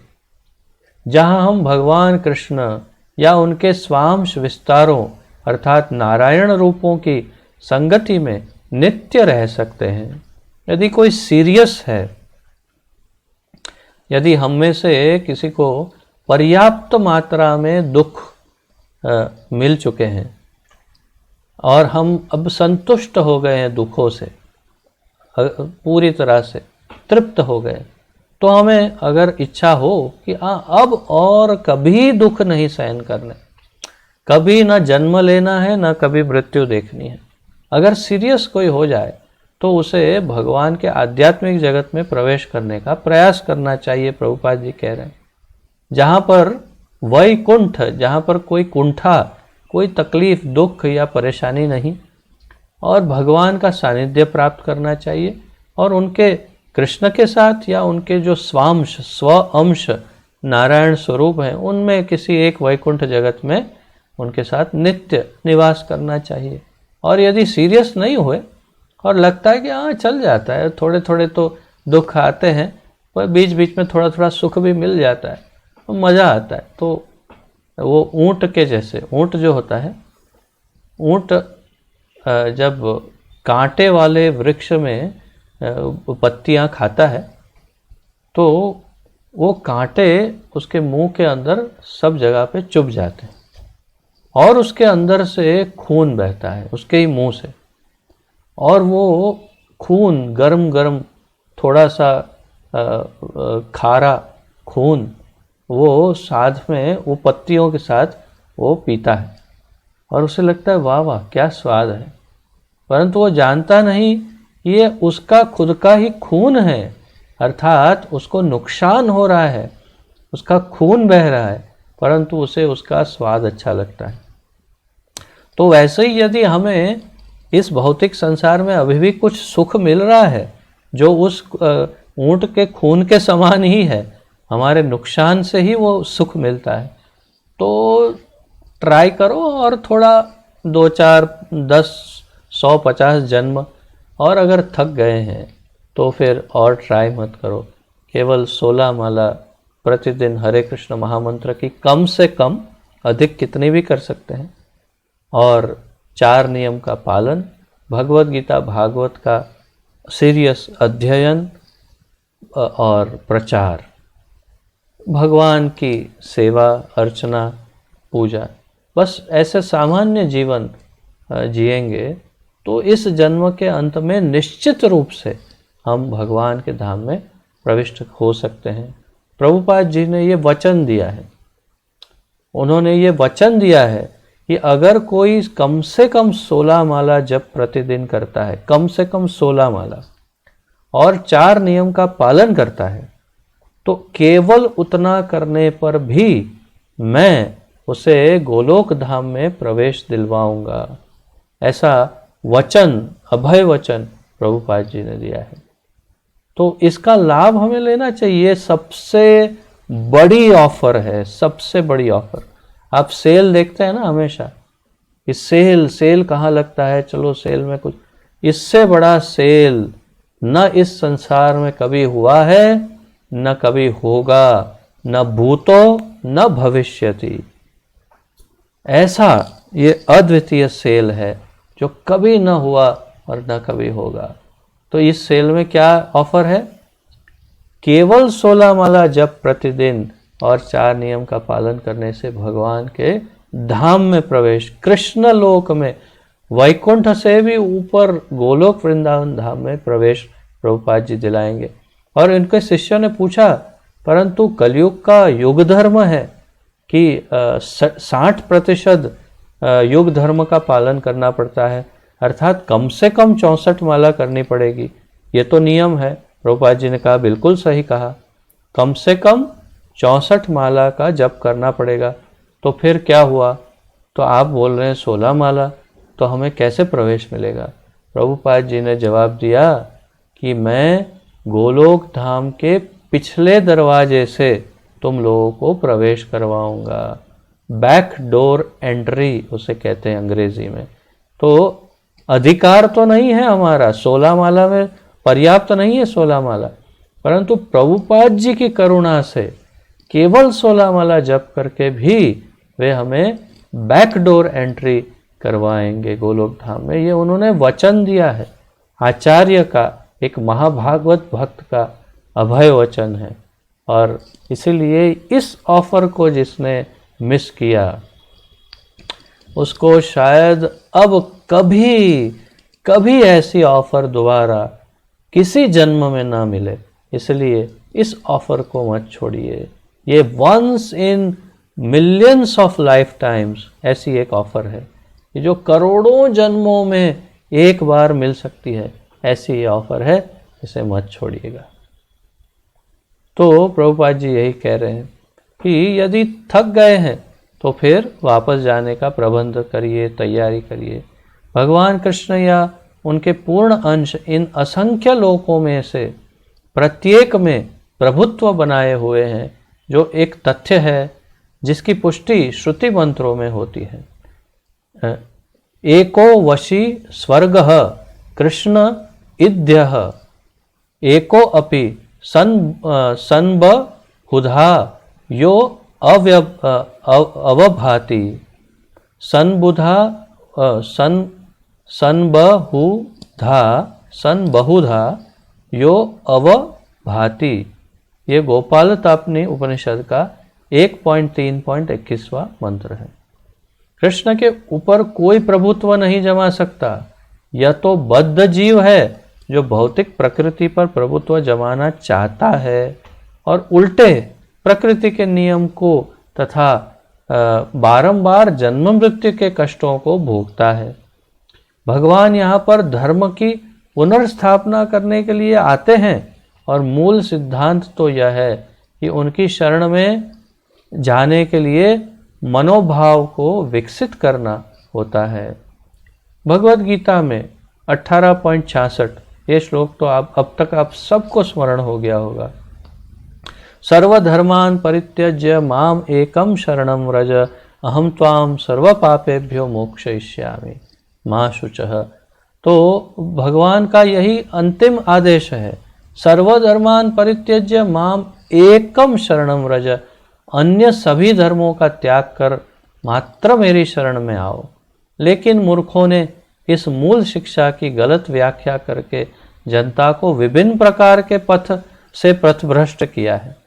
जहां हम भगवान कृष्ण या उनके स्वांश विस्तारों अर्थात नारायण रूपों की संगति में नित्य रह सकते हैं। यदि कोई सीरियस है, यदि हम में से किसी को पर्याप्त मात्रा में दुख मिल चुके हैं और हम अब संतुष्ट हो गए हैं दुखों से, पूरी तरह से तृप्त हो गए, तो हमें अगर इच्छा हो कि अब और कभी दुख नहीं सहन करने, कभी ना जन्म लेना है ना कभी मृत्यु देखनी है, अगर सीरियस कोई हो जाए तो उसे भगवान के आध्यात्मिक जगत में प्रवेश करने का प्रयास करना चाहिए। प्रभुपाद जी कह रहे हैं, जहाँ पर वैकुंठ, जहाँ पर कोई कुंठा, कोई तकलीफ, दुख या परेशानी नहीं, और भगवान का सानिध्य प्राप्त करना चाहिए और उनके कृष्ण के साथ या उनके जो स्वांश स्व अंश नारायण स्वरूप हैं उनमें किसी एक वैकुंठ जगत में उनके साथ नित्य निवास करना चाहिए। और यदि सीरियस नहीं हुए और लगता है कि हाँ चल जाता है, थोड़े थोड़े तो दुख आते हैं पर बीच बीच में थोड़ा थोड़ा सुख भी मिल जाता है, तो मज़ा आता है, तो वो ऊँट के जैसे, ऊँट जो होता है, ऊँट जब कांटे वाले वृक्ष में पत्तियां खाता है तो वो कांटे उसके मुंह के अंदर सब जगह पे चुभ जाते हैं और उसके अंदर से खून बहता है उसके ही मुंह से, और वो खून गरम गरम थोड़ा सा खारा खून वो साथ में वो पत्तियों के साथ वो पीता है और उसे लगता है वाह वाह क्या स्वाद है, परंतु वो जानता नहीं ये उसका खुद का ही खून है, अर्थात उसको नुकसान हो रहा है, उसका खून बह रहा है, परंतु उसे उसका स्वाद अच्छा लगता है। तो वैसे ही यदि हमें इस भौतिक संसार में अभी भी कुछ सुख मिल रहा है जो उस ऊंट के खून के समान ही है, हमारे नुकसान से ही वो सुख मिलता है, तो ट्राई करो और थोड़ा 2 4 10 100 50 जन्म, और अगर थक गए हैं तो फिर और ट्राई मत करो, केवल 16 माला प्रतिदिन हरे कृष्ण महामंत्र की कम से कम, अधिक कितनी भी कर सकते हैं, और 4 नियम का पालन, भगवत गीता भागवत का सीरियस अध्ययन और प्रचार, भगवान की सेवा अर्चना पूजा, बस ऐसे सामान्य जीवन जिएंगे तो इस जन्म के अंत में निश्चित रूप से हम भगवान के धाम में प्रविष्ट हो सकते हैं। प्रभुपाद जी ने ये वचन दिया है, उन्होंने ये वचन दिया है कि अगर कोई कम से कम 16 माला जप प्रतिदिन करता है, कम से कम 16 माला, और 4 नियम का पालन करता है, तो केवल उतना करने पर भी मैं उसे गोलोक धाम में प्रवेश दिलवाऊंगा। ऐसा वचन, अभय वचन प्रभुपाद जी ने दिया है, तो इसका लाभ हमें लेना चाहिए। सबसे बड़ी ऑफर है, सबसे बड़ी ऑफर। आप सेल देखते हैं ना हमेशा, इस सेल कहाँ लगता है, चलो सेल में कुछ, इससे बड़ा सेल न इस संसार में कभी हुआ है न कभी होगा, न भूतो न भविष्यति। ऐसा ये अद्वितीय सेल है जो कभी न हुआ और न कभी होगा। तो इस सेल में क्या ऑफर है? केवल 16 माला जप प्रतिदिन और 4 नियम का पालन करने से भगवान के धाम में प्रवेश, कृष्ण लोक में, वैकुंठ से भी ऊपर गोलोक वृंदावन धाम में प्रवेश प्रभुपाद जी दिलाएंगे। और इनके शिष्यों ने पूछा परंतु कलयुग का युग धर्म है कि 60% युग धर्म का पालन करना पड़ता है, अर्थात कम से कम 64 माला करनी पड़ेगी। ये तो नियम है। प्रभुपाद जी ने कहा, बिल्कुल सही कहा, कम से कम 64 माला का जप करना पड़ेगा। तो फिर क्या हुआ? तो आप बोल रहे हैं 16 माला, तो हमें कैसे प्रवेश मिलेगा? प्रभुपाद जी ने जवाब दिया कि मैं गोलोक धाम के पिछले दरवाजे से तुम लोगों को प्रवेश करवाऊंगा। बैक डोर एंट्री उसे कहते हैं अंग्रेजी में। तो अधिकार तो नहीं है हमारा 16 माला में, पर्याप्त नहीं है 16 माला, परंतु प्रभुपाद जी की करुणा से केवल 16 माला जप करके भी वे हमें बैक डोर एंट्री करवाएंगे गोलोक धाम में। ये उन्होंने वचन दिया है, आचार्य का, एक महाभागवत भक्त का अभय वचन है। और इसीलिए इस ऑफर को जिसने मिस किया उसको शायद अब कभी ऐसी ऑफर दोबारा किसी जन्म में ना मिले। इसलिए इस ऑफर को मत छोड़िए। ये once in millions of lifetimes ऐसी एक ऑफर है कि जो करोड़ों जन्मों में एक बार मिल सकती है, ऐसी ये ऑफर है, इसे मत छोड़िएगा। तो प्रभुपाद जी यही कह रहे हैं कि यदि थक गए हैं तो फिर वापस जाने का प्रबंध करिए, तैयारी करिए। भगवान कृष्ण या उनके पूर्ण अंश इन असंख्य लोकों में से प्रत्येक में प्रभुत्व बनाए हुए हैं, जो एक तथ्य है जिसकी पुष्टि श्रुति मंत्रों में होती है। एको वशी स्वर्गः कृष्ण इद्यः एको अपि सन्बहुधा यो अवभाति सन्बहुधा यो अवभाति। ये गोपाल तापनी उपनिषद का 1.3.21वां मंत्र है। कृष्ण के ऊपर कोई प्रभुत्व नहीं जमा सकता। यह तो बद्ध जीव है जो भौतिक प्रकृति पर प्रभुत्व जमाना चाहता है और उल्टे प्रकृति के नियम को तथा बारंबार जन्म मृत्यु के कष्टों को भोगता है। भगवान यहाँ पर धर्म की पुनर्स्थापना करने के लिए आते हैं और मूल सिद्धांत तो यह है कि उनकी शरण में जाने के लिए मनोभाव को विकसित करना होता है। भगवद गीता में 18.66 ये श्लोक तो अब तक आप सबको स्मरण हो गया होगा। सर्वधर्मान परित्यज्य माम एकम शरणम व्रज अहम त्वाम सर्व पापेभ्यो मोक्षयिष्यामि मा शुचः। तो भगवान का यही अंतिम आदेश है, सर्वधर्मान परित्यज्य माम एकम शरणम व्रज, अन्य सभी धर्मों का त्याग कर मात्र मेरी शरण में आओ। लेकिन मूर्खों ने इस मूल शिक्षा की गलत व्याख्या करके जनता को विभिन्न प्रकार के पथ से पथभ्रष्ट किया है।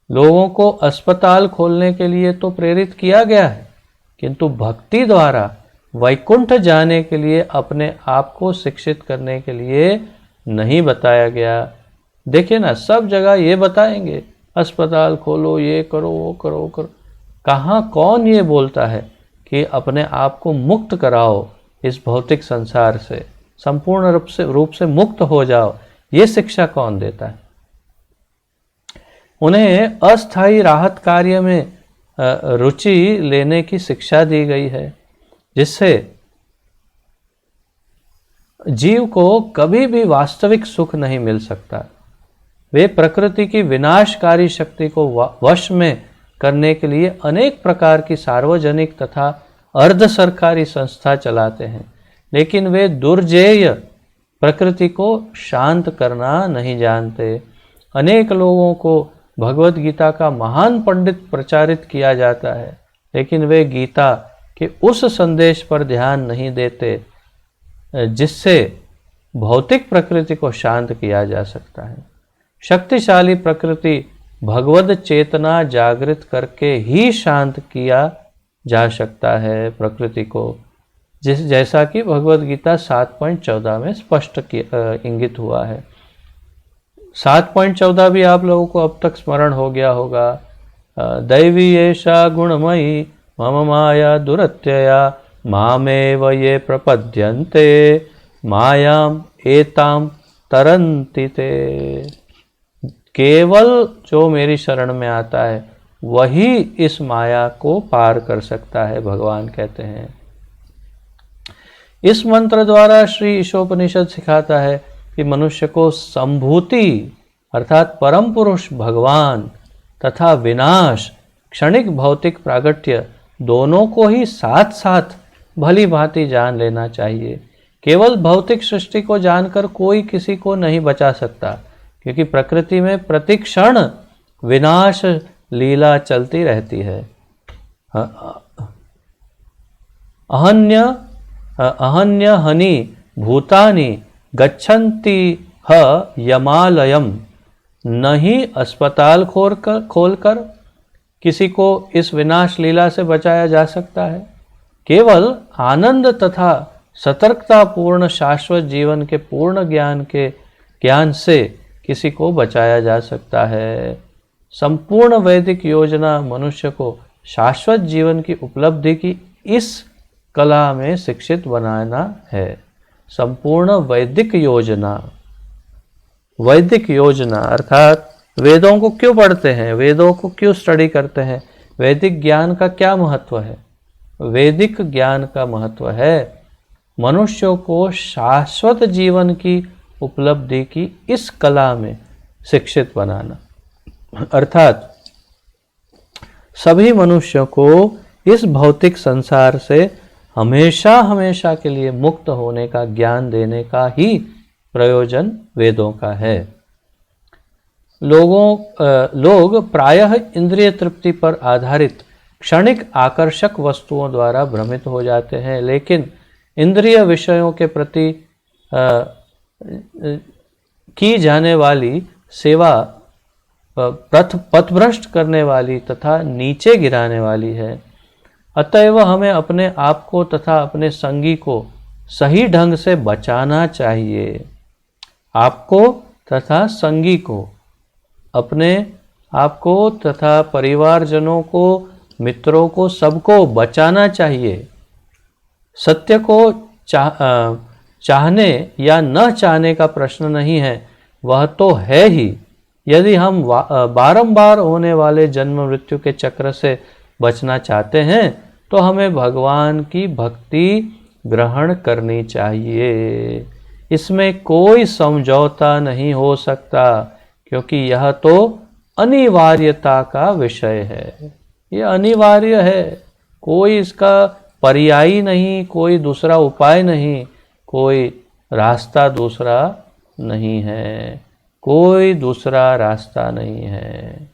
लोगों को अस्पताल खोलने के लिए तो प्रेरित किया गया है, किंतु भक्ति द्वारा वैकुंठ जाने के लिए अपने आप को शिक्षित करने के लिए नहीं बताया गया। देखिए ना, सब जगह ये बताएंगे अस्पताल खोलो, ये करो, वो करो, वो करो। कहाँ कौन ये बोलता है कि अपने आप को मुक्त कराओ इस भौतिक संसार से, संपूर्ण रूप से मुक्त हो जाओ? ये शिक्षा कौन देता है? उन्हें अस्थायी राहत कार्य में रुचि लेने की शिक्षा दी गई है, जिससे जीव को कभी भी वास्तविक सुख नहीं मिल सकता। वे प्रकृति की विनाशकारी शक्ति को वश में करने के लिए अनेक प्रकार की सार्वजनिक तथा अर्ध सरकारी संस्था चलाते हैं, लेकिन वे दुर्जेय प्रकृति को शांत करना नहीं जानते। अनेक लोगों को भगवत गीता का महान पंडित प्रचारित किया जाता है, लेकिन वे गीता के उस संदेश पर ध्यान नहीं देते जिससे भौतिक प्रकृति को शांत किया जा सकता है। शक्तिशाली प्रकृति भगवद चेतना जागृत करके ही शांत किया जा सकता है प्रकृति को, जैसा कि भगवद गीता 7.14 में स्पष्ट इंगित हुआ है। 7.14 भी आप लोगों को अब तक स्मरण हो गया होगा। दैवी एषा गुणमयी मम माया दुरत्यया मामेव ये प्रपद्यन्ते मायाम एताम तरन्ति ते। केवल जो मेरी शरण में आता है वही इस माया को पार कर सकता है, भगवान कहते हैं। इस मंत्र द्वारा श्री ईशोपनिषद सिखाता है कि मनुष्य को संभूति अर्थात परम पुरुष भगवान तथा विनाश क्षणिक भौतिक प्रागट्य दोनों को ही साथ साथ भली भांति जान लेना चाहिए। केवल भौतिक सृष्टि को जानकर कोई किसी को नहीं बचा सकता, क्योंकि प्रकृति में प्रतिक्षण विनाश लीला चलती रहती है। अहन्य हनि भूतानि गच्छन्ति ह यमालयम। नहीं अस्पताल खोलकर किसी को इस विनाश लीला से बचाया जा सकता है। केवल आनंद तथा सतर्कता पूर्ण शाश्वत जीवन के पूर्ण ज्ञान से किसी को बचाया जा सकता है। संपूर्ण वैदिक योजना मनुष्य को शाश्वत जीवन की उपलब्धि की इस कला में शिक्षित बनाना है। संपूर्ण वैदिक योजना अर्थात वेदों को क्यों पढ़ते हैं, वेदों को क्यों स्टडी करते हैं, वैदिक ज्ञान का क्या महत्व है? वैदिक ज्ञान का महत्व है मनुष्यों को शाश्वत जीवन की उपलब्धि की इस कला में शिक्षित बनाना, अर्थात सभी मनुष्यों को इस भौतिक संसार से हमेशा हमेशा के लिए मुक्त होने का ज्ञान देने का ही प्रयोजन वेदों का है। लोग प्रायः इंद्रिय तृप्ति पर आधारित क्षणिक आकर्षक वस्तुओं द्वारा भ्रमित हो जाते हैं, लेकिन इंद्रिय विषयों के प्रति की जाने वाली सेवा पथभ्रष्ट करने वाली तथा नीचे गिराने वाली है। अतएव हमें अपने आप को तथा अपने संगी को सही ढंग से बचाना चाहिए। आपको तथा संगी को, अपने आप को तथा परिवारजनों को, मित्रों को, सबको बचाना चाहिए। सत्य को चाहने या न चाहने का प्रश्न नहीं है, वह तो है ही। यदि हम बारंबार होने वाले जन्म मृत्यु के चक्र से बचना चाहते हैं तो हमें भगवान की भक्ति ग्रहण करनी चाहिए। इसमें कोई समझौता नहीं हो सकता, क्योंकि यह तो अनिवार्यता का विषय है। ये अनिवार्य है, कोई इसका पर्यायी नहीं, कोई दूसरा उपाय नहीं, कोई रास्ता दूसरा नहीं है, कोई दूसरा रास्ता नहीं है।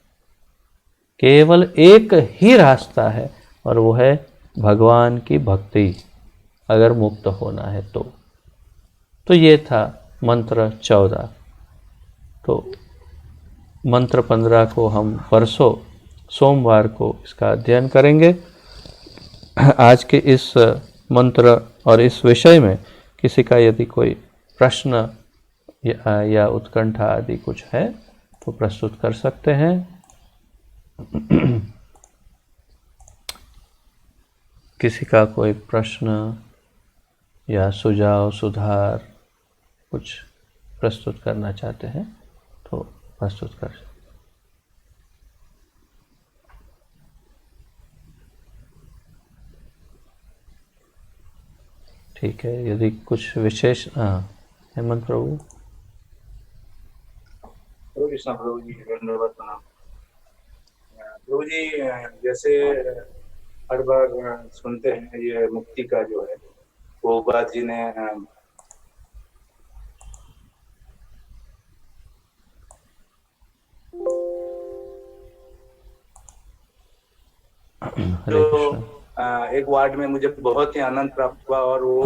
केवल एक ही रास्ता है और वो है भगवान की भक्ति, अगर मुक्त होना है तो ये था मंत्र 14। तो मंत्र 15 को हम परसों सोमवार को इसका अध्ययन करेंगे। आज के इस मंत्र और इस विषय में किसी का यदि कोई प्रश्न या उत्कंठा आदि कुछ है तो प्रस्तुत कर सकते हैं। किसी का कोई प्रश्न या सुझाव सुधार कुछ प्रस्तुत करना चाहते हैं तो प्रस्तुत कर सकते हैं। ठीक है, यदि कुछ विशेष हेमंत प्रभु। कृष्ण प्रभु जी, धन्यवाद प्रणाम। प्रभु जी, जैसे हर बार सुनते हैं ये मुक्ति का जो है वो बात जी ने तो एक वार्ड में मुझे बहुत ही आनंद प्राप्त हुआ। और वो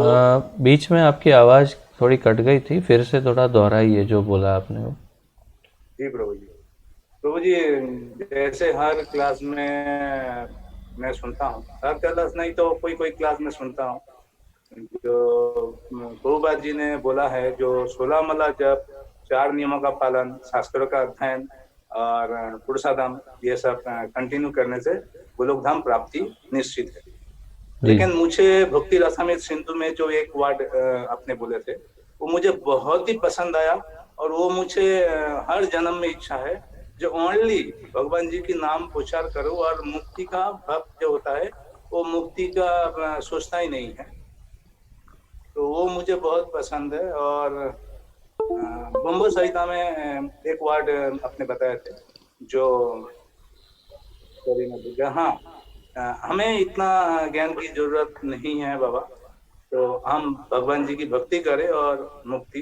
बीच में आपकी आवाज थोड़ी कट गई थी, फिर से थोड़ा दोहराइए जो बोला आपने वो। जी प्रभु जी। प्रभु जी, जैसे हर क्लास में मैं सुनता हूँ, हर क्लास नहीं तो कोई क्लास में सुनता हूँ जो प्रभुपाद जी ने बोला है, जो 16 माला जप 4 नियमों का पालन, शास्त्रों का अध्ययन और पुरुषार्थम, ये सब कंटिन्यू करने से गोलोक धाम प्राप्ति निश्चित है। जी लेकिन मुझे भक्ति रसामृत सिंधु में जो एक वर्ड आपने बोले थे, वो मुझे बहुत ही पसंद आया और वो मुझे हर जन्म में इच्छा है जो ओनली भगवान जी की नाम प्रचार करो और मुक्ति का भक्त जो होता है वो मुक्ति का सोचता ही नहीं है। तो वो मुझे बहुत पसंद है। और बम्बो सहिता में एक वर्ड आपने बताए थे जो हाँ, हमें इतना ज्ञान की जरूरत नहीं है बाबा, तो हम भगवान जी की भक्ति करें और मुक्ति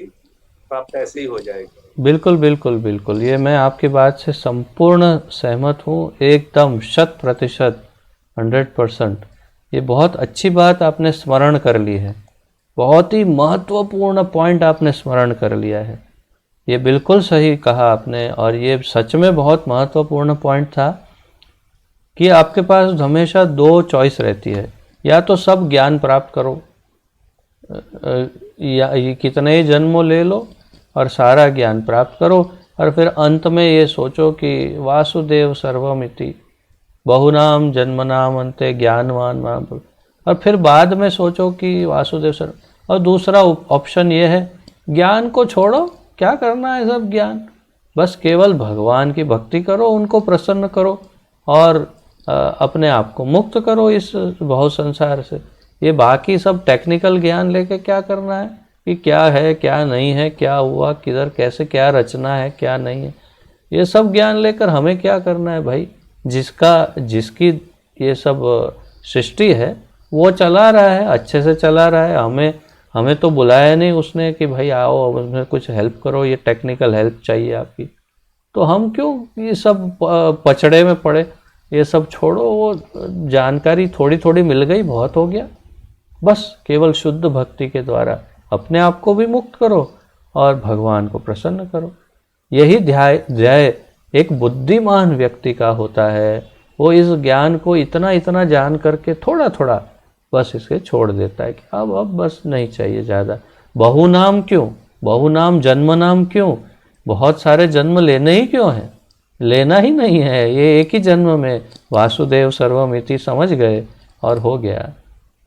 प्राप्त ऐसे ही हो जाएगी। बिल्कुल बिल्कुल बिल्कुल, ये मैं आपकी बात से संपूर्ण सहमत हूँ, एकदम 100%, 100%। ये बहुत अच्छी बात आपने स्मरण कर ली है, बहुत ही महत्वपूर्ण पॉइंट आपने स्मरण कर लिया है। ये बिल्कुल सही कहा आपने, और ये सच में बहुत महत्वपूर्ण पॉइंट था कि आपके पास हमेशा 2 चॉइस रहती है, या तो सब ज्ञान प्राप्त करो, या ये कितने ही जन्मों ले लो और सारा ज्ञान प्राप्त करो, और फिर अंत में ये सोचो कि वासुदेव सर्वमिति बहुनाम जन्मनाम अंते ज्ञानवान माम, और फिर बाद में सोचो कि वासुदेव सर्व। और दूसरा ऑप्शन ये है, ज्ञान को छोड़ो, क्या करना है सब ज्ञान, बस केवल भगवान की भक्ति करो, उनको प्रसन्न करो और अपने आप को मुक्त करो इस भव संसार से। ये बाकी सब टेक्निकल ज्ञान लेके क्या करना है कि क्या है क्या नहीं है, क्या हुआ किधर कैसे क्या रचना है क्या नहीं है, ये सब ज्ञान लेकर हमें क्या करना है भाई। जिसकी ये सब सृष्टि है वो चला रहा है, अच्छे से चला रहा है, हमें तो बुलाया नहीं उसने कि भाई आओ अब उसमें कुछ हेल्प करो, ये टेक्निकल हेल्प चाहिए आपकी, तो हम क्यों ये सब पचड़े में पड़े। ये सब छोड़ो, वो जानकारी थोड़ी थोड़ी मिल गई बहुत हो गया, बस केवल शुद्ध भक्ति के द्वारा अपने आप को भी मुक्त करो और भगवान को प्रसन्न करो। यही ध्याय एक बुद्धिमान व्यक्ति का होता है। वो इस ज्ञान को इतना इतना जान करके थोड़ा थोड़ा बस इसे छोड़ देता है कि अब बस नहीं चाहिए ज़्यादा। बहुनाम क्यों, बहुनाम जन्म नाम क्यों, बहुत सारे जन्म लेने ही क्यों हैं, लेना ही नहीं है, ये एक ही जन्म में वासुदेव सर्वमिति समझ गए और हो गया।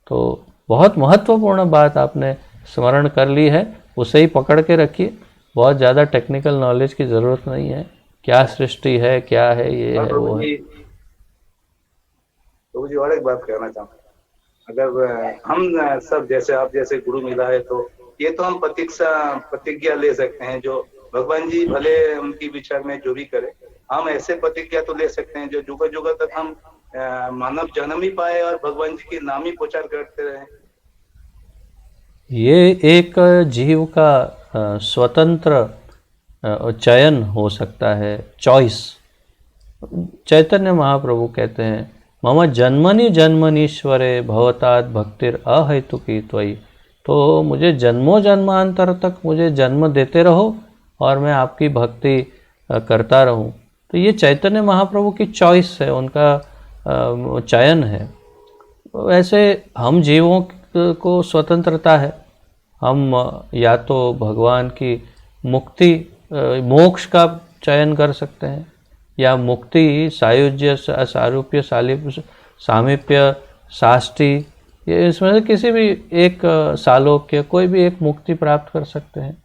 तो बहुत महत्वपूर्ण बात आपने स्मरण कर ली है, उसे ही पकड़ के रखिए, बहुत ज़्यादा टेक्निकल नॉलेज की ज़रूरत नहीं है, क्या सृष्टि है क्या है ये है वो है। तो जी और एक बात कहना चाहूँगा, अगर हम सब जैसे आप जैसे गुरु मिला है तो ये तो हम प्रतिज्ञा ले सकते हैं, जो भगवान जी भले उनकी विचार में जो भी करे, हम ऐसे प्रतिज्ञा तो ले सकते हैं जो जुग जुग तक हम मानव जन्म ही पाए और भगवान जी के नाम ही प्रचार करते रहे। ये एक जीव का स्वतंत्र चयन हो सकता है, चॉइस। चैतन्य महाप्रभु कहते हैं मम जन्मनि जन्मनीश्वरे भवतात् भक्तिर अहेतुकी त्वयि, तो मुझे जन्मों जन्मांतर तक मुझे जन्म देते रहो और मैं आपकी भक्ति करता रहूं। तो ये चैतन्य महाप्रभु की चॉइस है, उनका चयन है। वैसे हम जीवों को स्वतंत्रता है, हम या तो भगवान की मुक्ति मोक्ष का चयन कर सकते हैं, या मुक्ति सायुज्य सारूप्य सामीप्य साष्टी, ये इसमें से किसी भी एक सालोक्य कोई भी एक मुक्ति प्राप्त कर सकते हैं,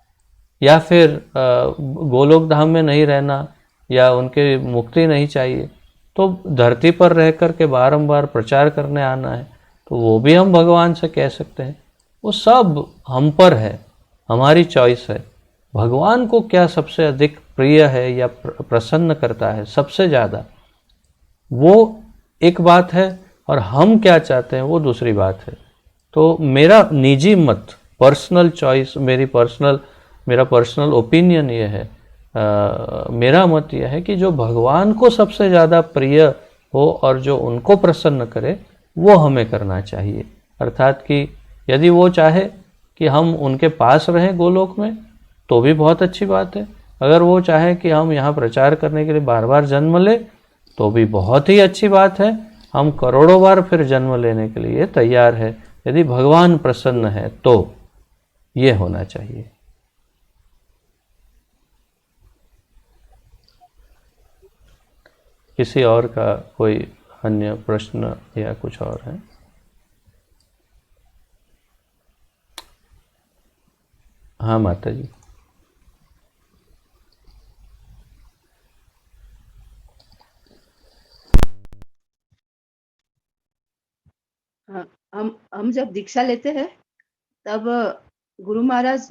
या फिर गोलोक धाम में नहीं रहना या उनके मुक्ति नहीं चाहिए तो धरती पर रह कर के बारंबार प्रचार करने आना है, तो वो भी हम भगवान से कह सकते हैं। वो सब हम पर है, हमारी चॉइस है। भगवान को क्या सबसे अधिक प्रिय है या प्रसन्न करता है सबसे ज़्यादा, वो एक बात है, और हम क्या चाहते हैं वो दूसरी बात है। तो मेरा निजी मत, पर्सनल चॉइस, मेरा पर्सनल ओपिनियन ये है, मेरा मत यह है कि जो भगवान को सबसे ज़्यादा प्रिय हो और जो उनको प्रसन्न करे वो हमें करना चाहिए। अर्थात कि यदि वो चाहे कि हम उनके पास रहें गोलोक में तो भी बहुत अच्छी बात है, अगर वो चाहे कि हम यहाँ प्रचार करने के लिए बार बार जन्म ले तो भी बहुत ही अच्छी बात है, हम करोड़ों बार फिर जन्म लेने के लिए तैयार है, यदि भगवान प्रसन्न है तो ये होना चाहिए। किसी और का कोई अन्य प्रश्न या कुछ और है? हाँ माता जी। हाँ, हम जब दीक्षा लेते हैं तब गुरु महाराज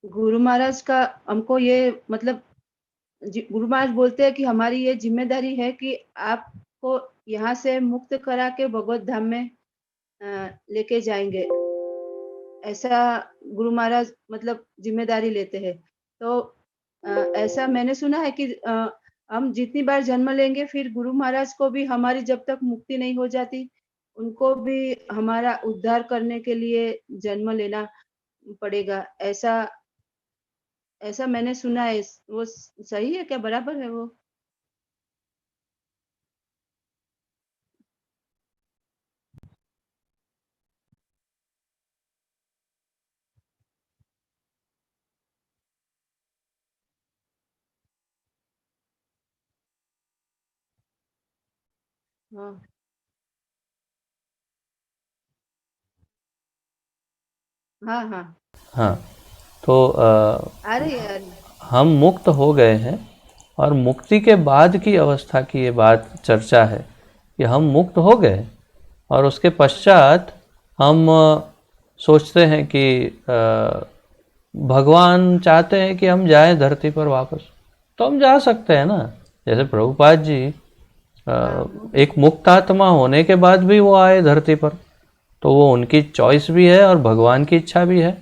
गुरु महाराज का हमको ये मतलब गुरु महाराज बोलते हैं कि हमारी ये जिम्मेदारी है कि आपको यहाँ से मुक्त करा के भगवत धाम में लेके जाएंगे। ऐसा गुरु महाराज मतलब जिम्मेदारी लेते हैं। तो ऐसा मैंने सुना है कि हम जितनी बार जन्म लेंगे फिर गुरु महाराज को भी हमारी जब तक मुक्ति नहीं हो जाती उनको भी हमारा उद्धार करने के लिए जन्म लेना पड़ेगा। ऐसा ऐसा मैंने सुना है। वो सही है क्या? बराबर है वो? हाँ हाँ हाँ। हाँ, तो आ रही है, आ रही है। हम मुक्त हो गए हैं और मुक्ति के बाद की अवस्था की ये बात चर्चा है कि हम मुक्त हो गए और उसके पश्चात हम सोचते हैं कि भगवान चाहते हैं कि हम जाएं धरती पर वापस, तो हम जा सकते हैं ना। जैसे प्रभुपाद जी एक मुक्त आत्मा होने के बाद भी वो आए धरती पर, तो वो उनकी चॉइस भी है और भगवान की इच्छा भी है।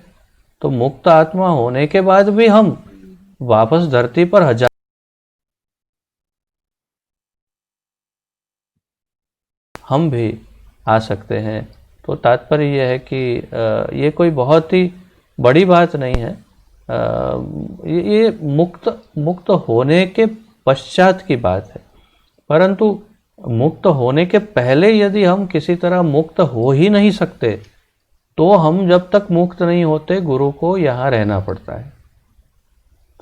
तो मुक्त आत्मा होने के बाद भी हम वापस धरती पर हजार हम भी आ सकते हैं। तो तात्पर्य यह है कि ये कोई बहुत ही बड़ी बात नहीं है। ये मुक्त होने के पश्चात की बात है। परंतु मुक्त होने के पहले यदि हम किसी तरह मुक्त हो ही नहीं सकते तो हम जब तक मुक्त नहीं होते गुरु को यहाँ रहना पड़ता है।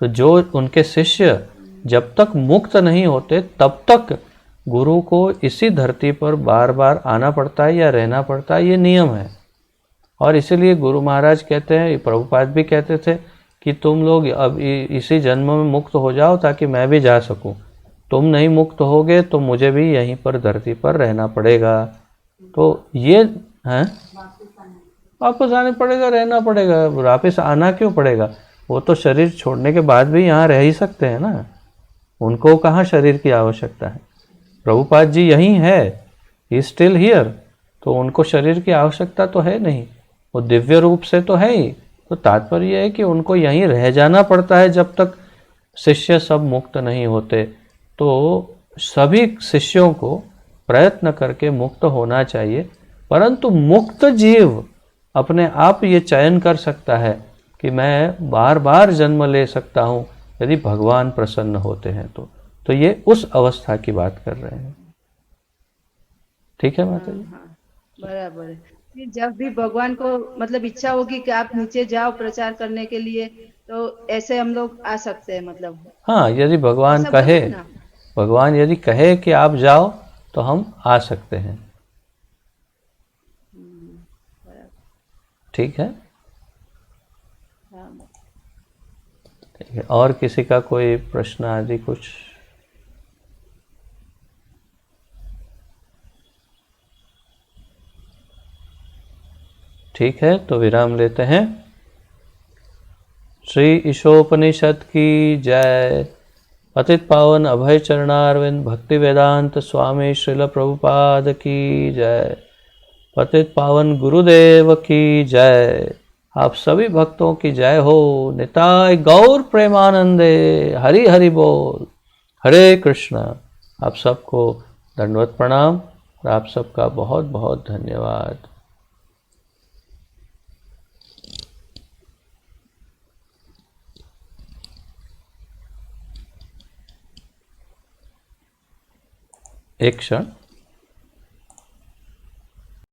तो जो उनके शिष्य जब तक मुक्त नहीं होते तब तक गुरु को इसी धरती पर बार बार आना पड़ता है या रहना पड़ता है, ये नियम है। और इसीलिए गुरु महाराज कहते हैं, प्रभुपाद भी कहते थे कि तुम लोग अब इसी जन्म में मुक्त हो जाओ ताकि मैं भी जा सकूं। तुम नहीं मुक्त होगे तो मुझे भी यहीं पर धरती पर रहना पड़ेगा। तो ये है, वापस आने पड़ेगा, रहना पड़ेगा। वापस आना क्यों पड़ेगा? वो तो शरीर छोड़ने के बाद भी यहाँ रह ही सकते हैं ना। उनको कहाँ शरीर की आवश्यकता है? प्रभुपाद जी यहीं है, ही स्टिल हियर, तो उनको शरीर की आवश्यकता तो है नहीं, वो दिव्य रूप से तो है ही। तो तात्पर्य है कि उनको यहीं रह जाना पड़ता है जब तक शिष्य सब मुक्त नहीं होते। तो सभी शिष्यों को प्रयत्न करके मुक्त होना चाहिए। परंतु मुक्त जीव अपने आप ये चयन कर सकता है कि मैं बार बार जन्म ले सकता हूँ यदि भगवान प्रसन्न होते हैं तो ये उस अवस्था की बात कर रहे हैं। ठीक है माता जी? हाँ, बराबर है। फिर जब भी भगवान को मतलब इच्छा होगी कि आप नीचे जाओ प्रचार करने के लिए तो ऐसे हम लोग आ सकते हैं मतलब। हाँ, यदि भगवान ऐसा कहे, बोलते हैं ना? भगवान यदि कहे कि आप जाओ तो हम आ सकते हैं। बराबर। ठीक है? हाँ। ठीक है। और किसी का कोई प्रश्न आदि कुछ? ठीक है, तो विराम लेते हैं। श्री ईशोपनिषद की जय। पतित पावन अभय चरणारविंद भक्ति वेदांत स्वामी श्रील प्रभुपाद की जय। पतित पावन गुरुदेव की जय। आप सभी भक्तों की जय हो। निताय गौर प्रेमानंदे। हरि हरि बोल। हरे कृष्णा। आप सबको दंडवत प्रणाम और आप सबका बहुत बहुत धन्यवाद। एक क्षण।